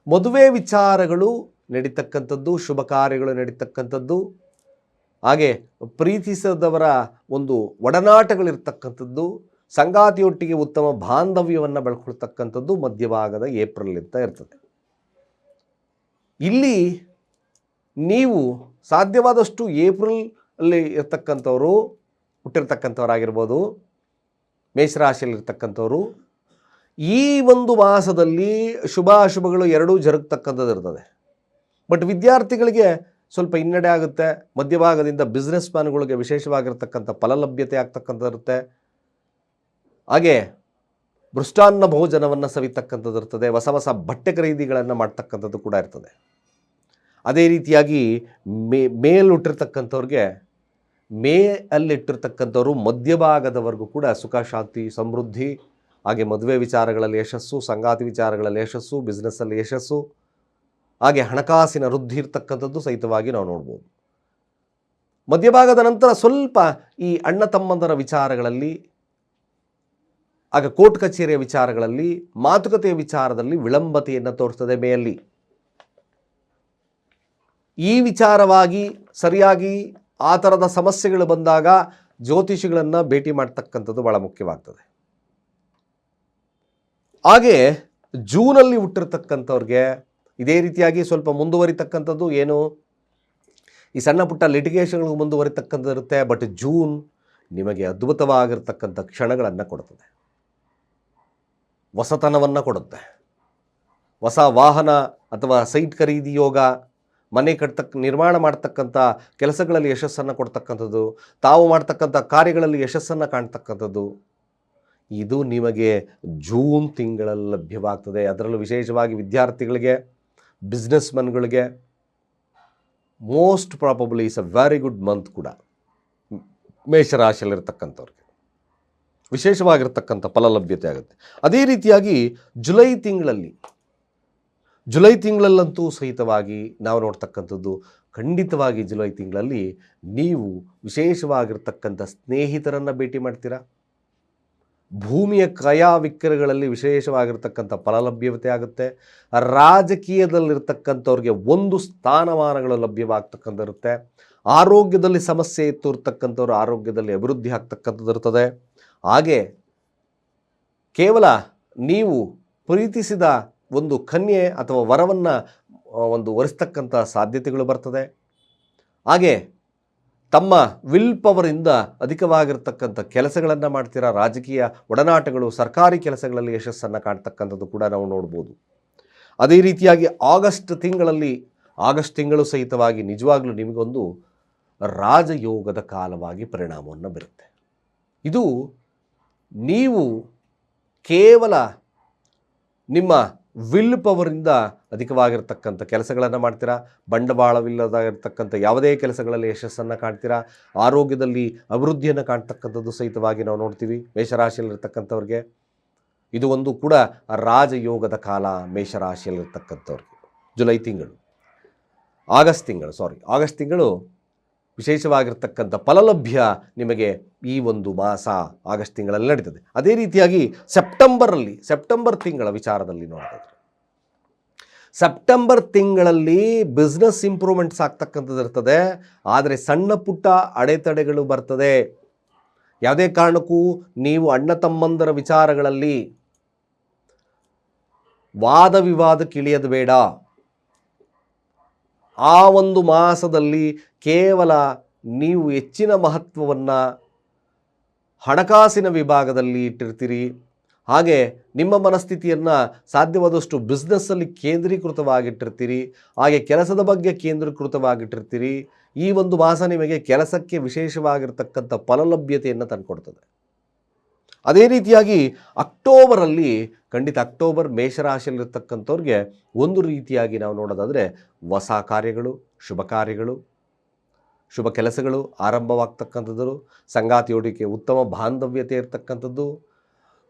ಮದುವೆ ವಿಚಾರಗಳು ನಡೀತಕ್ಕಂಥದ್ದು, ಶುಭ ಕಾರ್ಯಗಳು ನಡೀತಕ್ಕಂಥದ್ದು, ಹಾಗೆ ಪ್ರೀತಿಸದವರ ಒಂದು ಒಡನಾಟಗಳಿರ್ತಕ್ಕಂಥದ್ದು, ಸಂಗಾತಿಯೊಟ್ಟಿಗೆ ಉತ್ತಮ ಬಾಂಧವ್ಯವನ್ನು ಬೆಳ್ಕೊಳ್ತಕ್ಕಂಥದ್ದು ಮಧ್ಯಭಾಗದ ಏಪ್ರಿಲ್ ಅಂತ ಇರ್ತದೆ. ಇಲ್ಲಿ ನೀವು ಸಾಧ್ಯವಾದಷ್ಟು ಏಪ್ರಿಲ್ ಅಲ್ಲಿ ಇರ್ತಕ್ಕಂಥವರು, ಹುಟ್ಟಿರ್ತಕ್ಕಂಥವರಾಗಿರ್ಬೋದು, ಮೇಷರಾಶಿಯಲ್ಲಿರ್ತಕ್ಕಂಥವ್ರು, ಈ ಒಂದು ಮಾಸದಲ್ಲಿ ಶುಭಾಶುಭಗಳು ಎರಡೂ ಜರುಗತಕ್ಕಂಥದ್ದು ಇರ್ತದೆ. ಬಟ್ ವಿದ್ಯಾರ್ಥಿಗಳಿಗೆ ಸ್ವಲ್ಪ ಹಿನ್ನಡೆ ಆಗುತ್ತೆ. ಮಧ್ಯಭಾಗದಿಂದ ಬಿಸ್ನೆಸ್ ಮ್ಯಾನ್ಗಳಿಗೆ ವಿಶೇಷವಾಗಿರ್ತಕ್ಕಂಥ ಫಲಲಭ್ಯತೆ ಆಗ್ತಕ್ಕಂಥದ್ದು ಇರುತ್ತೆ. ಹಾಗೆ ಮೃಷ್ಟಾನ್ನ ಭೋಜನವನ್ನು ಸವಿತಕ್ಕಂಥದ್ದು ಇರ್ತದೆ. ಹೊಸ ಹೊಸ ಬಟ್ಟೆ ಖರೀದಿಗಳನ್ನು ಮಾಡ್ತಕ್ಕಂಥದ್ದು ಕೂಡ ಇರ್ತದೆ. ಅದೇ ರೀತಿಯಾಗಿ ಮೇಲಿಟ್ಟಿರ್ತಕ್ಕಂಥವ್ರಿಗೆ, ಮೇ ಅಲ್ಲಿಟ್ಟಿರ್ತಕ್ಕಂಥವ್ರು ಮಧ್ಯಭಾಗದವರೆಗೂ ಕೂಡ ಸುಖ, ಶಾಂತಿ, ಸಮೃದ್ಧಿ, ಹಾಗೆ ಮದುವೆ ವಿಚಾರಗಳಲ್ಲಿ ಯಶಸ್ಸು, ಸಂಗಾತಿ ವಿಚಾರಗಳಲ್ಲಿ ಯಶಸ್ಸು, ಬಿಸ್ನೆಸ್ಸಲ್ಲಿ ಯಶಸ್ಸು, ಹಾಗೆ ಹಣಕಾಸಿನ ವೃದ್ಧಿ ಇರ್ತಕ್ಕಂಥದ್ದು ಸಹಿತವಾಗಿ ನಾವು ನೋಡ್ಬೋದು. ಮಧ್ಯಭಾಗದ ನಂತರ ಸ್ವಲ್ಪ ಈ ಅಣ್ಣ ತಮ್ಮಂದರ ವಿಚಾರಗಳಲ್ಲಿ, ಆಗ ಕೋರ್ಟ್ ಕಚೇರಿಯ ವಿಚಾರಗಳಲ್ಲಿ, ಮಾತುಕತೆಯ ವಿಚಾರದಲ್ಲಿ ವಿಳಂಬತೆಯನ್ನು ತೋರಿಸ್ತದೆ ಮೇಯಲ್ಲಿ. ಈ ವಿಚಾರವಾಗಿ ಸರಿಯಾಗಿ ಆ ಥರದ ಸಮಸ್ಯೆಗಳು ಬಂದಾಗ ಜ್ಯೋತಿಷಿಗಳನ್ನು ಭೇಟಿ ಮಾಡ್ತಕ್ಕಂಥದ್ದು ಭಾಳ ಮುಖ್ಯವಾಗ್ತದೆ. ಹಾಗೆ ಜೂನಲ್ಲಿ ಹುಟ್ಟಿರ್ತಕ್ಕಂಥವ್ರಿಗೆ ಇದೇ ರೀತಿಯಾಗಿ ಸ್ವಲ್ಪ ಮುಂದುವರಿತಕ್ಕಂಥದ್ದು ಏನು, ಈ ಸಣ್ಣ ಪುಟ್ಟ ಲಿಟಿಗೇಷನ್ಗಳು ಮುಂದುವರಿತಕ್ಕಂಥದ್ದು ಇರುತ್ತೆ. ಬಟ್ ಜೂನ್ ನಿಮಗೆ ಅದ್ಭುತವಾಗಿರ್ತಕ್ಕಂಥ ಕ್ಷಣಗಳನ್ನು ಕೊಡುತ್ತದೆ, ಹೊಸತನವನ್ನು ಕೊಡುತ್ತೆ. ಹೊಸ ವಾಹನ ಅಥವಾ ಸೈಟ್ ಖರೀದಿ ಯೋಗ, ಮನೆ ನಿರ್ಮಾಣ ಮಾಡ್ತಕ್ಕಂಥ ಕೆಲಸಗಳಲ್ಲಿ ಯಶಸ್ಸನ್ನು ಕೊಡ್ತಕ್ಕಂಥದ್ದು, ತಾವು ಮಾಡ್ತಕ್ಕಂಥ ಕಾರ್ಯಗಳಲ್ಲಿ ಯಶಸ್ಸನ್ನು ಕಾಣ್ತಕ್ಕಂಥದ್ದು, ಇದು ನಿಮಗೆ ಜೂನ್ ತಿಂಗಳಲ್ಲಿ ಲಭ್ಯವಾಗ್ತದೆ. ಅದರಲ್ಲೂ ವಿಶೇಷವಾಗಿ ವಿದ್ಯಾರ್ಥಿಗಳಿಗೆ, ಬಿಸ್ನೆಸ್ ಮನ್ಗಳಿಗೆ most probably is a very good month ಕೂಡ. ಮೇಷರಾಶಿಯಲ್ಲಿರ್ತಕ್ಕಂಥವ್ರಿಗೆ ವಿಶೇಷವಾಗಿರ್ತಕ್ಕಂಥ ಫಲಲಭ್ಯತೆ ಆಗುತ್ತೆ. ಅದೇ ರೀತಿಯಾಗಿ ಜುಲೈ ತಿಂಗಳಲ್ಲಂತೂ ಸಹಿತವಾಗಿ ನಾವು ನೋಡ್ತಕ್ಕಂಥದ್ದು, ಖಂಡಿತವಾಗಿ ಜುಲೈ ತಿಂಗಳಲ್ಲಿ ನೀವು ವಿಶೇಷವಾಗಿರ್ತಕ್ಕಂಥ ಸ್ನೇಹಿತರನ್ನು ಭೇಟಿ ಮಾಡ್ತೀರಾ. ಭೂಮಿಯ ಕ್ರಯ ವಿಕ್ರಯಗಳಲ್ಲಿ ವಿಶೇಷವಾಗಿರ್ತಕ್ಕಂಥ ಫಲಲಭ್ಯತೆ ಆಗುತ್ತೆ. ರಾಜಕೀಯದಲ್ಲಿರ್ತಕ್ಕಂಥವ್ರಿಗೆ ಒಂದು ಸ್ಥಾನಮಾನಗಳು ಲಭ್ಯವಾಗ್ತಕ್ಕಂಥ ಇರುತ್ತೆ. ಆರೋಗ್ಯದಲ್ಲಿ ಸಮಸ್ಯೆ ಇರ್ತಕ್ಕಂಥವ್ರು ಆರೋಗ್ಯದಲ್ಲಿ ಅಭಿವೃದ್ಧಿ ಆಗ್ತಕ್ಕಂಥದ್ದು ಇರ್ತದೆ. ಹಾಗೆ ಕೇವಲ ನೀವು ಪ್ರೀತಿಸಿದ ಒಂದು ಕನ್ಯೆ ಅಥವಾ ವರವನ್ನು ಒಂದು ವರಿಸ್ತಕ್ಕಂಥ ಸಾಧ್ಯತೆಗಳು ಬರ್ತದೆ. ಹಾಗೆ ತಮ್ಮ ವಿಲ್ ಪವರಿಂದ ಅಧಿಕವಾಗಿರ್ತಕ್ಕಂಥ ಕೆಲಸಗಳನ್ನು ಮಾಡ್ತೀರಾ. ರಾಜಕೀಯ ಒಡನಾಟಗಳು, ಸರ್ಕಾರಿ ಕೆಲಸಗಳಲ್ಲಿ ಯಶಸ್ಸನ್ನು ಕಾಣ್ತಕ್ಕಂಥದ್ದು ಕೂಡ ನಾವು ನೋಡ್ಬೋದು. ಅದೇ ರೀತಿಯಾಗಿ ಆಗಸ್ಟ್ ತಿಂಗಳು ಸಹಿತವಾಗಿ ನಿಜವಾಗ್ಲೂ ನಿಮಗೊಂದು ರಾಜಯೋಗದ ಕಾಲವಾಗಿ ಪರಿಣಾಮವನ್ನು ಬೀರುತ್ತೆ. ಇದು ನೀವು ಕೇವಲ ನಿಮ್ಮ ವಿಲ್ ಪವರಿಂದ ಅಧಿಕವಾಗಿರ್ತಕ್ಕಂಥ ಕೆಲಸಗಳನ್ನು ಮಾಡ್ತೀರಾ. ಬಂಡವಾಳವಿಲ್ಲದಾಗಿರ್ತಕ್ಕಂಥ ಯಾವುದೇ ಕೆಲಸಗಳಲ್ಲಿ ಯಶಸ್ಸನ್ನು ಕಾಣ್ತೀರಾ. ಆರೋಗ್ಯದಲ್ಲಿ ಅಭಿವೃದ್ಧಿಯನ್ನು ಕಾಣ್ತಕ್ಕಂಥದ್ದು ಸಹಿತವಾಗಿ ನಾವು ನೋಡ್ತೀವಿ. ಮೇಷರಾಶಿಯಲ್ಲಿರ್ತಕ್ಕಂಥವ್ರಿಗೆ ಇದು ಒಂದು ಕೂಡ ರಾಜಯೋಗದ ಕಾಲ. ಮೇಷರಾಶಿಯಲ್ಲಿರ್ತಕ್ಕಂಥವ್ರಿಗೆ ಆಗಸ್ಟ್ ತಿಂಗಳು ವಿಶೇಷವಾಗಿರ್ತಕ್ಕಂಥ ಫಲಲಭ್ಯ ನಿಮಗೆ ಈ ಒಂದು ಮಾಸ ಆಗಸ್ಟ್ ತಿಂಗಳಲ್ಲಿ ನಡೀತದೆ. ಅದೇ ರೀತಿಯಾಗಿ ಸೆಪ್ಟೆಂಬರ್ ತಿಂಗಳ ವಿಚಾರದಲ್ಲಿ ನೋಡೋದಾದ್ರೆ, ಸೆಪ್ಟೆಂಬರ್ ತಿಂಗಳಲ್ಲಿ ಬಿಸ್ನೆಸ್ ಇಂಪ್ರೂವ್ಮೆಂಟ್ಸ್ ಆಗ್ತಕ್ಕಂಥದ್ದು ಇರ್ತದೆ. ಆದರೆ ಸಣ್ಣ ಪುಟ್ಟ ಅಡೆತಡೆಗಳು ಬರ್ತದೆ. ಯಾವುದೇ ಕಾರಣಕ್ಕೂ ನೀವು ಅಣ್ಣ ತಮ್ಮಂದರ ವಿಚಾರಗಳಲ್ಲಿ ವಾದ ವಿವಾದಕ್ಕೆ ಇಳಿಯೋದು ಬೇಡ. ಆ ಒಂದು ಮಾಸದಲ್ಲಿ ಕೇವಲ ನೀವು ಹೆಚ್ಚಿನ ಮಹತ್ವವನ್ನು ಹಣಕಾಸಿನ ವಿಭಾಗದಲ್ಲಿ ಇಟ್ಟಿರ್ತೀರಿ. ಹಾಗೆ ನಿಮ್ಮ ಮನಸ್ಥಿತಿಯನ್ನು ಸಾಧ್ಯವಾದಷ್ಟು ಬಿಸ್ನೆಸ್ಸಲ್ಲಿ ಕೇಂದ್ರೀಕೃತವಾಗಿಟ್ಟಿರ್ತೀರಿ. ಹಾಗೆ ಕೆಲಸದ ಬಗ್ಗೆ ಕೇಂದ್ರೀಕೃತವಾಗಿಟ್ಟಿರ್ತೀರಿ. ಈ ಒಂದು ಮಾಸ ನಿಮಗೆ ಕೆಲಸಕ್ಕೆ ವಿಶೇಷವಾಗಿರ್ತಕ್ಕಂಥ ಫಲಲಭ್ಯತೆಯನ್ನು ತಂದುಕೊಡ್ತದೆ. ಅದೇ ರೀತಿಯಾಗಿ ಅಕ್ಟೋಬರಲ್ಲಿ ಖಂಡಿತ ಅಕ್ಟೋಬರ್ ಮೇಷರಾಶಿಯಲ್ಲಿರ್ತಕ್ಕಂಥವ್ರಿಗೆ ಒಂದು ರೀತಿಯಾಗಿ ನಾವು ನೋಡೋದಾದರೆ ಹೊಸ ಕಾರ್ಯಗಳು, ಶುಭ ಕಾರ್ಯಗಳು, ಶುಭ ಕೆಲಸಗಳು ಆರಂಭವಾಗ್ತಕ್ಕಂಥದ್ದು, ಸಂಗಾತಿಯೊಡಿಗೆ ಉತ್ತಮ ಬಾಂಧವ್ಯತೆ ಇರತಕ್ಕಂಥದ್ದು,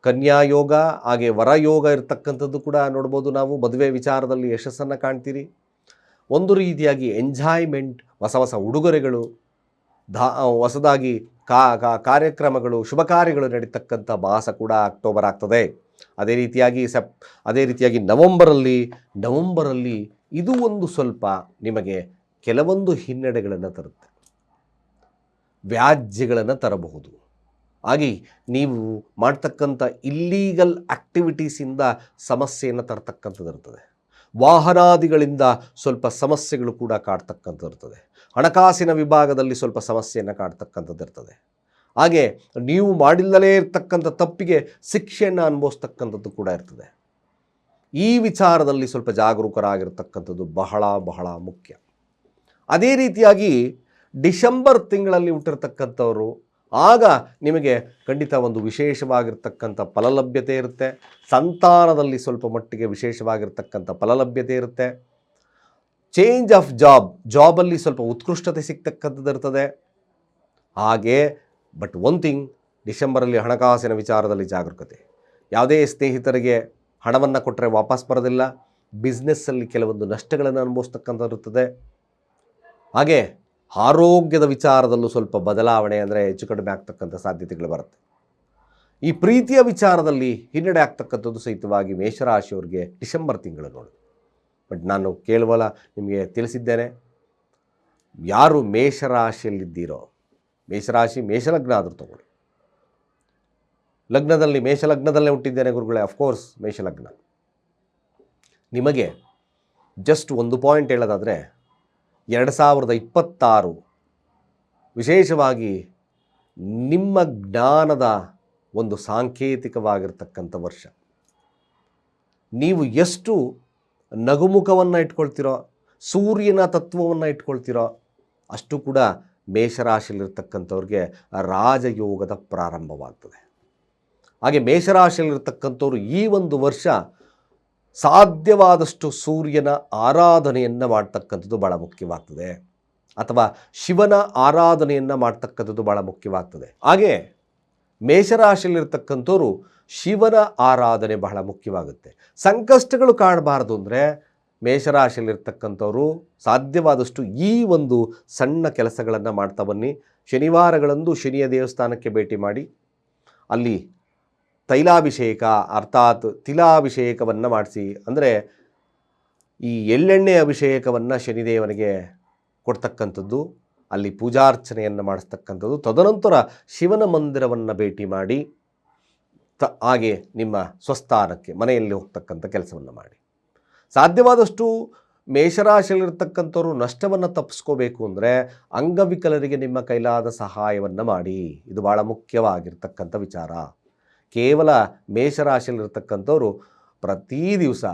ಕನ್ಯಾ ಯೋಗ ಹಾಗೆ ವರ ಯೋಗ ಇರತಕ್ಕಂಥದ್ದು ಕೂಡ ನೋಡ್ಬೋದು. ನಾವು ಮದುವೆ ವಿಚಾರದಲ್ಲಿ ಯಶಸ್ಸನ್ನು ಕಾಣ್ತೀರಿ. ಒಂದು ರೀತಿಯಾಗಿ ಎಂಜಾಯ್ಮೆಂಟ್, ಹೊಸ ಹೊಸ ಉಡುಗೊರೆಗಳು, ಹೊಸದಾಗಿ ಕಾರ್ಯಕ್ರಮಗಳು, ಶುಭ ಕಾರ್ಯಗಳು ನಡೀತಕ್ಕಂಥ ಮಾಸ ಕೂಡ ಅಕ್ಟೋಬರ್ ಆಗ್ತದೆ. ಅದೇ ರೀತಿಯಾಗಿ ನವಂಬರಲ್ಲಿ ಇದು ಒಂದು ಸ್ವಲ್ಪ ನಿಮಗೆ ಕೆಲವೊಂದು ಹಿನ್ನಡೆಗಳನ್ನು ತರುತ್ತೆ, ವ್ಯಾಜ್ಯಗಳನ್ನು ತರಬಹುದು. ಹಾಗೆ ನೀವು ಮಾಡ್ತಕ್ಕಂಥ ಇಲ್ಲೀಗಲ್ ಆ್ಯಕ್ಟಿವಿಟೀಸಿಂದ ಸಮಸ್ಯೆಯನ್ನು ತರ್ತಕ್ಕಂಥದ್ದು ಇರ್ತದೆ. ವಾಹನಾದಿಗಳಿಂದ ಸ್ವಲ್ಪ ಸಮಸ್ಯೆಗಳು ಕೂಡ ಕಾಡ್ತಕ್ಕಂಥದ್ದು ಇರ್ತದೆ. ಹಣಕಾಸಿನ ವಿಭಾಗದಲ್ಲಿ ಸ್ವಲ್ಪ ಸಮಸ್ಯೆಯನ್ನು ಕಾಡ್ತಕ್ಕಂಥದ್ದು ಇರ್ತದೆ. ಹಾಗೆ ನೀವು ಮಾಡಿಲ್ಲದೇ ಇರತಕ್ಕಂಥ ತಪ್ಪಿಗೆ ಶಿಕ್ಷೆಯನ್ನು ಅನುಭವಿಸ್ತಕ್ಕಂಥದ್ದು ಕೂಡ ಇರ್ತದೆ. ಈ ವಿಚಾರದಲ್ಲಿ ಸ್ವಲ್ಪ ಜಾಗರೂಕರಾಗಿರ್ತಕ್ಕಂಥದ್ದು ಬಹಳ ಬಹಳ ಮುಖ್ಯ. ಅದೇ ರೀತಿಯಾಗಿ ಡಿಸೆಂಬರ್ ತಿಂಗಳಲ್ಲಿ ಹುಟ್ಟಿರ್ತಕ್ಕಂಥವರು, ಆಗ ನಿಮಗೆ ಖಂಡಿತ ಒಂದು ವಿಶೇಷವಾಗಿರ್ತಕ್ಕಂಥ ಫಲಲಭ್ಯತೆ ಇರುತ್ತೆ. ಸಂತಾನದಲ್ಲಿ ಸ್ವಲ್ಪ ಮಟ್ಟಿಗೆ ವಿಶೇಷವಾಗಿರ್ತಕ್ಕಂಥ ಫಲಲಭ್ಯತೆ ಇರುತ್ತೆ. ಚೇಂಜ್ ಆಫ್ ಜಾಬಲ್ಲಿ ಸ್ವಲ್ಪ ಉತ್ಕೃಷ್ಟತೆ ಸಿಗ್ತಕ್ಕಂಥದ್ದು ಇರ್ತದೆ. ಹಾಗೆ ಬಟ್ ಒನ್ ಥಿಂಗ್, ಡಿಸೆಂಬರಲ್ಲಿ ಹಣಕಾಸಿನ ವಿಚಾರದಲ್ಲಿ ಜಾಗರೂಕತೆ. ಯಾವುದೇ ಸ್ನೇಹಿತರಿಗೆ ಹಣವನ್ನು ಕೊಟ್ಟರೆ ವಾಪಸ್ ಬರೋದಿಲ್ಲ. ಬಿಸ್ನೆಸ್ಸಲ್ಲಿ ಕೆಲವೊಂದು ನಷ್ಟಗಳನ್ನು ಅನುಭವಿಸ್ತಕ್ಕಂಥದ್ದು ಇರ್ತದೆ. ಹಾಗೆ ಆರೋಗ್ಯದ ವಿಚಾರದಲ್ಲೂ ಸ್ವಲ್ಪ ಬದಲಾವಣೆ, ಅಂದರೆ ಹೆಚ್ಚು ಕಡಿಮೆ ಆಗ್ತಕ್ಕಂಥ ಸಾಧ್ಯತೆಗಳು ಬರುತ್ತೆ. ಈ ಪ್ರೀತಿಯ ವಿಚಾರದಲ್ಲಿ ಹಿನ್ನಡೆ ಆಗ್ತಕ್ಕಂಥದ್ದು ಸಹಿತವಾಗಿ ಮೇಷರಾಶಿಯವರಿಗೆ ಡಿಸೆಂಬರ್ ತಿಂಗಳು ನೋಡಿ. ಬಟ್ ನಾನು ಕೇವಲ ನಿಮಗೆ ತಿಳಿಸಿದ್ದೇನೆ, ಯಾರು ಮೇಷರಾಶಿಯಲ್ಲಿದ್ದೀರೋ, ಮೇಷಲಗ್ನ ಆದರೂ ತಗೊಳ್ಳಿ. ಲಗ್ನದಲ್ಲಿ ಮೇಷಲಗ್ನದಲ್ಲೇ ಹುಟ್ಟಿದ್ದೇನೆ ಗುರುಗಳೇ, ಅಫ್ಕೋರ್ಸ್ ಮೇಷಲಗ್ನ. ನಿಮಗೆ ಜಸ್ಟ್ ಒಂದು ಪಾಯಿಂಟ್ ಹೇಳೋದಾದರೆ 2026 ವಿಶೇಷವಾಗಿ ನಿಮ್ಮ ಜ್ಞಾನದ ಒಂದು ಸಾಂಕೇತಿಕವಾಗಿರ್ತಕ್ಕಂಥ ವರ್ಷ. ನೀವು ಎಷ್ಟು ನಗುಮುಖವನ್ನು ಇಟ್ಕೊಳ್ತೀರೋ, ಸೂರ್ಯನ ತತ್ವವನ್ನು ಇಟ್ಕೊಳ್ತೀರೋ, ಅಷ್ಟು ಕೂಡ ಮೇಷರಾಶಿಯಲ್ಲಿರ್ತಕ್ಕಂಥವ್ರಿಗೆ ರಾಜಯೋಗದ ಪ್ರಾರಂಭವಾಗ್ತದೆ. ಹಾಗೆ ಮೇಷರಾಶಿಯಲ್ಲಿರ್ತಕ್ಕಂಥವ್ರು ಈ ಒಂದು ವರ್ಷ ಸಾಧ್ಯವಾದಷ್ಟು ಸೂರ್ಯನ ಆರಾಧನೆಯನ್ನು ಮಾಡ್ತಕ್ಕಂಥದ್ದು ಭಾಳ ಮುಖ್ಯವಾಗ್ತದೆ, ಅಥವಾ ಶಿವನ ಆರಾಧನೆಯನ್ನು ಮಾಡ್ತಕ್ಕಂಥದ್ದು ಭಾಳ ಮುಖ್ಯವಾಗ್ತದೆ. ಹಾಗೆ ಮೇಷರಾಶಿಯಲ್ಲಿರ್ತಕ್ಕಂಥವ್ರು ಶಿವನ ಆರಾಧನೆ ಬಹಳ ಮುಖ್ಯವಾಗುತ್ತೆ. ಸಂಕಷ್ಟಗಳು ಕಾಡಬಾರ್ದು ಅಂದರೆ ಮೇಷರಾಶಿಯಲ್ಲಿರ್ತಕ್ಕಂಥವ್ರು ಸಾಧ್ಯವಾದಷ್ಟು ಈ ಒಂದು ಸಣ್ಣ ಕೆಲಸಗಳನ್ನು ಮಾಡ್ತಾ ಬನ್ನಿ. ಶನಿವಾರಗಳಂದು ಶನಿಯ ದೇವಸ್ಥಾನಕ್ಕೆ ಭೇಟಿ ಮಾಡಿ, ಅಲ್ಲಿ ತೈಲಾಭಿಷೇಕ ಅರ್ಥಾತ್ ತಿಲಾಭಿಷೇಕವನ್ನು ಮಾಡಿಸಿ, ಅಂದರೆ ಈ ಎಳ್ಳೆಣ್ಣೆ ಅಭಿಷೇಕವನ್ನು ಶನಿದೇವನಿಗೆ ಕೊಡ್ತಕ್ಕಂಥದ್ದು, ಅಲ್ಲಿ ಪೂಜಾರ್ಚನೆಯನ್ನು ಮಾಡಿಸ್ತಕ್ಕಂಥದ್ದು. ತದನಂತರ ಶಿವನ ಮಂದಿರವನ್ನು ಭೇಟಿ ಮಾಡಿ ಹಾಗೆ ನಿಮ್ಮ ಸ್ವಸ್ಥಾನಕ್ಕೆ ಮನೆಯಲ್ಲಿ ಹೋಗ್ತಕ್ಕಂಥ ಕೆಲಸವನ್ನು ಮಾಡಿ. ಸಾಧ್ಯವಾದಷ್ಟು ಮೇಷರಾಶಿಯಲ್ಲಿರ್ತಕ್ಕಂಥವ್ರು ನಷ್ಟವನ್ನು ತಪ್ಪಿಸ್ಕೋಬೇಕು ಅಂದರೆ ಅಂಗವಿಕಲರಿಗೆ ನಿಮ್ಮ ಕೈಲಾದ ಸಹಾಯವನ್ನು ಮಾಡಿ. ಇದು ಭಾಳ ಮುಖ್ಯವಾಗಿರ್ತಕ್ಕಂಥ ವಿಚಾರ. ಕೇವಲ ಮೇಷರಾಶಿಯಲ್ಲಿರ್ತಕ್ಕಂಥವ್ರು ಪ್ರತಿ ದಿವಸ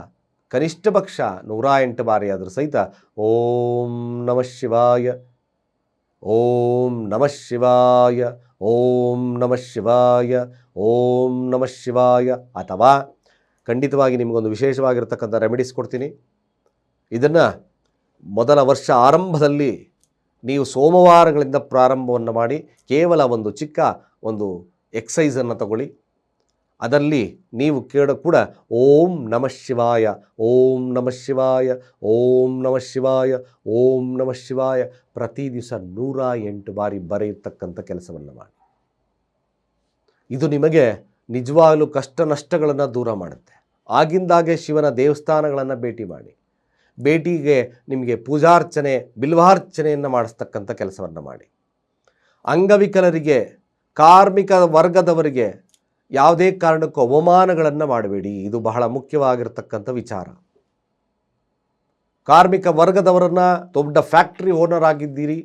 ಕನಿಷ್ಠ ಪಕ್ಷ 108 ಬಾರಿ ಆದರೂ ಸಹಿತ ಓಂ ನಮಃ ಶಿವಾಯ, ಓಂ ನಮಃ ಶಿವಾಯ, ಓಂ ನಮಃ ಶಿವಾಯ, ಓಂ ನಮಃ ಶಿವಾಯ, ಅಥವಾ ಖಂಡಿತವಾಗಿ ನಿಮಗೊಂದು ವಿಶೇಷವಾಗಿರ್ತಕ್ಕಂಥ ರೆಮಿಡೀಸ್ ಕೊಡ್ತೀನಿ. ಇದನ್ನು ಮೊದಲ ವರ್ಷ ಆರಂಭದಲ್ಲಿ ನೀವು ಸೋಮವಾರಗಳಿಂದ ಪ್ರಾರಂಭವನ್ನು ಮಾಡಿ, ಕೇವಲ ಒಂದು ಚಿಕ್ಕ ಒಂದು ಎಕ್ಸೈಸನ್ನು ತಗೊಳ್ಳಿ. ಅದರಲ್ಲಿ ನೀವು ಕೂಡ ಓಂ ನಮಃ ಶಿವಾಯ, ಓಂ ನಮಃ ಶಿವಾಯ, ಓಂ ನಮಃ ಶಿವಾಯ, ಓಂ ನಮಃ ಶಿವಾಯ ಪ್ರತಿ ದಿವಸ 108 ಬಾರಿ ಬರೆಯತಕ್ಕಂಥ ಕೆಲಸವನ್ನು ಮಾಡಿ. ಇದು ನಿಮಗೆ ನಿಜವಾಗಲೂ ಕಷ್ಟ ನಷ್ಟಗಳನ್ನು ದೂರ ಮಾಡುತ್ತೆ. ಆಗಿಂದಾಗೆ ಶಿವನ ದೇವಸ್ಥಾನಗಳನ್ನು ಭೇಟಿ ಮಾಡಿ, ಭೇಟಿಗೆ ನಿಮಗೆ ಪೂಜಾರ್ಚನೆ ಬಿಲ್ವಾರ್ಚನೆಯನ್ನು ಮಾಡಿಸ್ತಕ್ಕಂಥ ಕೆಲಸವನ್ನು ಮಾಡಿ. ಅಂಗವಿಕಲರಿಗೆ, ಕಾರ್ಮಿಕ ವರ್ಗದವರಿಗೆ ಯಾವುದೇ ಕಾರಣಕ್ಕೂ ಅವಮಾನಗಳನ್ನು ಮಾಡಬೇಡಿ. ಇದು ಬಹಳ ಮುಖ್ಯವಾಗಿರ್ತಕ್ಕಂಥ ವಿಚಾರ. ಕಾರ್ಮಿಕ ವರ್ಗದವರನ್ನು, ದೊಡ್ಡ ಫ್ಯಾಕ್ಟ್ರಿ ಓನರ್ ಆಗಿದ್ದೀರಿ,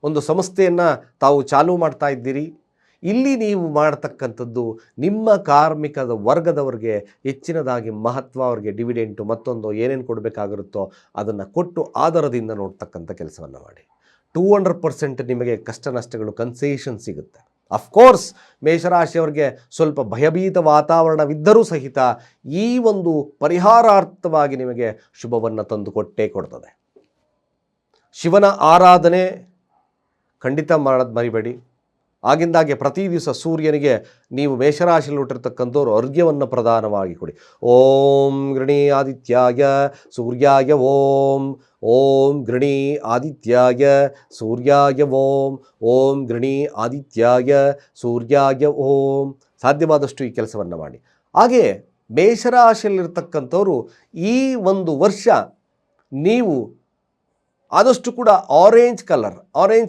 ಒಂದು ಸಂಸ್ಥೆಯನ್ನು ತಾವು ಚಾಲೂ ಮಾಡ್ತಾ ಇದ್ದೀರಿ, ಇಲ್ಲಿ ನೀವು ಮಾಡ್ತಕ್ಕಂಥದ್ದು ನಿಮ್ಮ ಕಾರ್ಮಿಕದ ವರ್ಗದವರಿಗೆ ಹೆಚ್ಚಿನದಾಗಿ ಮಹತ್ವ, ಅವರಿಗೆ ಡಿವಿಡೆಂಟು ಮತ್ತೊಂದು ಏನೇನು ಕೊಡಬೇಕಾಗಿರುತ್ತೋ ಅದನ್ನು ಕೊಟ್ಟು ಆಧಾರದಿಂದ ನೋಡ್ತಕ್ಕಂಥ ಕೆಲಸವನ್ನು ಮಾಡಿ. 200% ನಿಮಗೆ ಕಷ್ಟ ನಷ್ಟಗಳು ಕನ್ಸೇಷನ್ ಸಿಗುತ್ತೆ. ಅಫ್ಕೋರ್ಸ್ ಮೇಷರಾಶಿಯವರಿಗೆ ಸ್ವಲ್ಪ ಭಯಭೀತ ವಾತಾವರಣವಿದ್ದರೂ ಸಹಿತ ಈ ಒಂದು ಪರಿಹಾರಾರ್ಥವಾಗಿ ನಿಮಗೆ ಶುಭವನ್ನು ತಂದುಕೊಟ್ಟೇ ಕೊಡ್ತದೆ. ಶಿವನ ಆರಾಧನೆ ಖಂಡಿತ ಮಾಡೋದು ಮರಿಬೇಡಿ. ಆಗಿಂದಾಗೆ ಪ್ರತಿ ದಿವಸ ಸೂರ್ಯನಿಗೆ ನೀವು ಮೇಷರಾಶಿಯಲ್ಲಿ ಹುಟ್ಟಿರ್ತಕ್ಕಂಥವ್ರು ಅರ್ಘ್ಯವನ್ನು ಪ್ರದಾನವಾಗಿ ಕೊಡಿ. ಓಂ ಗೃಣಿ ಆದಿತ್ಯಾಯ ಸೂರ್ಯಾಯ ಓಂ, ಓಂ ಗೃಣಿ ಆದಿತ್ಯಾಯ ಸೂರ್ಯಾಯ ಓಂ, ಓಂ ಗೃಣಿ ಆದಿತ್ಯಾಯ ಸೂರ್ಯಾಯ ಓಂ. ಸಾಧ್ಯವಾದಷ್ಟು ಈ ಕೆಲಸವನ್ನು ಮಾಡಿ. ಹಾಗೆ ಮೇಷರಾಶಿಯಲ್ಲಿರ್ತಕ್ಕಂಥವ್ರು ಈ ಒಂದು ವರ್ಷ ನೀವು ಆದಷ್ಟು ಕೂಡ ಆರೆಂಜ್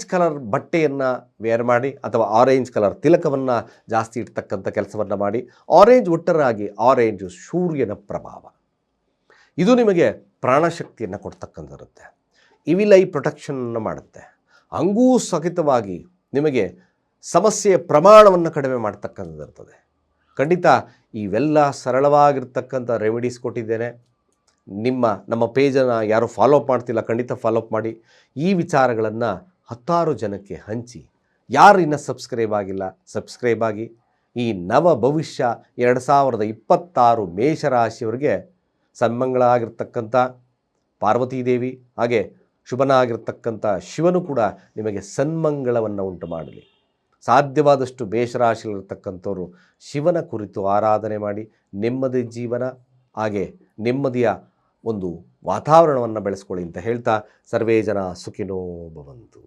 ಕಲರ್ ಬಟ್ಟೆಯನ್ನು ವೇರ್ ಮಾಡಿ, ಅಥವಾ ಆರೆಂಜ್ ಕಲರ್ ತಿಲಕವನ್ನು ಜಾಸ್ತಿ ಇಡ್ತಕ್ಕಂಥ ಕೆಲಸವನ್ನು ಮಾಡಿ. ಆರೆಂಜ್ ಒಟ್ಟರಾಗಿ ಆರೆಂಜು ಸೂರ್ಯನ ಪ್ರಭಾವ, ಇದು ನಿಮಗೆ ಪ್ರಾಣಶಕ್ತಿಯನ್ನು ಕೊಡ್ತಕ್ಕಂಥಿರುತ್ತೆ. ಇವಿಲ್ ಐ ಪ್ರೊಟೆಕ್ಷನನ್ನು ಮಾಡುತ್ತೆ. ಹಂಗೂ ಸಹಿತವಾಗಿ ನಿಮಗೆ ಸಮಸ್ಯೆಯ ಪ್ರಮಾಣವನ್ನು ಕಡಿಮೆ ಮಾಡ್ತಕ್ಕಂಥದ್ದಿರ್ತದೆ. ಖಂಡಿತ ಇವೆಲ್ಲ ಸರಳವಾಗಿರ್ತಕ್ಕಂಥ ರೆಮಿಡೀಸ್ ಕೊಟ್ಟಿದ್ದೇನೆ. ನಮ್ಮ ಪೇಜನ್ನು ಯಾರು ಫಾಲೋಅಪ್ ಮಾಡ್ತಿಲ್ಲ, ಖಂಡಿತ ಫಾಲೋಅಪ್ ಮಾಡಿ. ಈ ವಿಚಾರಗಳನ್ನು 10 ಜನಕ್ಕೆ ಹಂಚಿ. ಯಾರು ಇನ್ನೂ ಸಬ್ಸ್ಕ್ರೈಬ್ ಆಗಿಲ್ಲ, ಸಬ್ಸ್ಕ್ರೈಬ್ ಆಗಿ. ಈ ನವ ಭವಿಷ್ಯ 2026 ಮೇಷರಾಶಿಯವರಿಗೆ ಸನ್ಮಂಗಳ ಆಗಿರ್ತಕ್ಕಂಥ ಪಾರ್ವತೀದೇವಿ ಹಾಗೆ ಶುಭನ ಆಗಿರ್ತಕ್ಕಂಥ ಶಿವನು ಕೂಡ ನಿಮಗೆ ಸನ್ಮಂಗಳವನ್ನು ಉಂಟು ಮಾಡಲಿ. ಸಾಧ್ಯವಾದಷ್ಟು ಮೇಷರಾಶಿಯಲ್ಲಿರ್ತಕ್ಕಂಥವ್ರು ಶಿವನ ಕುರಿತು ಆರಾಧನೆ ಮಾಡಿ ನೆಮ್ಮದಿ ಜೀವನ ಹಾಗೆ ನೆಮ್ಮದಿಯ ಒಂದು ವಾತಾವರಣವನ್ನು ಬೆಳೆಸ್ಕೊಳ್ಳಿ ಅಂತ ಹೇಳ್ತಾ, ಸರ್ವೇ ಜನ ಸುಖಿನೋ ಭವಂತು.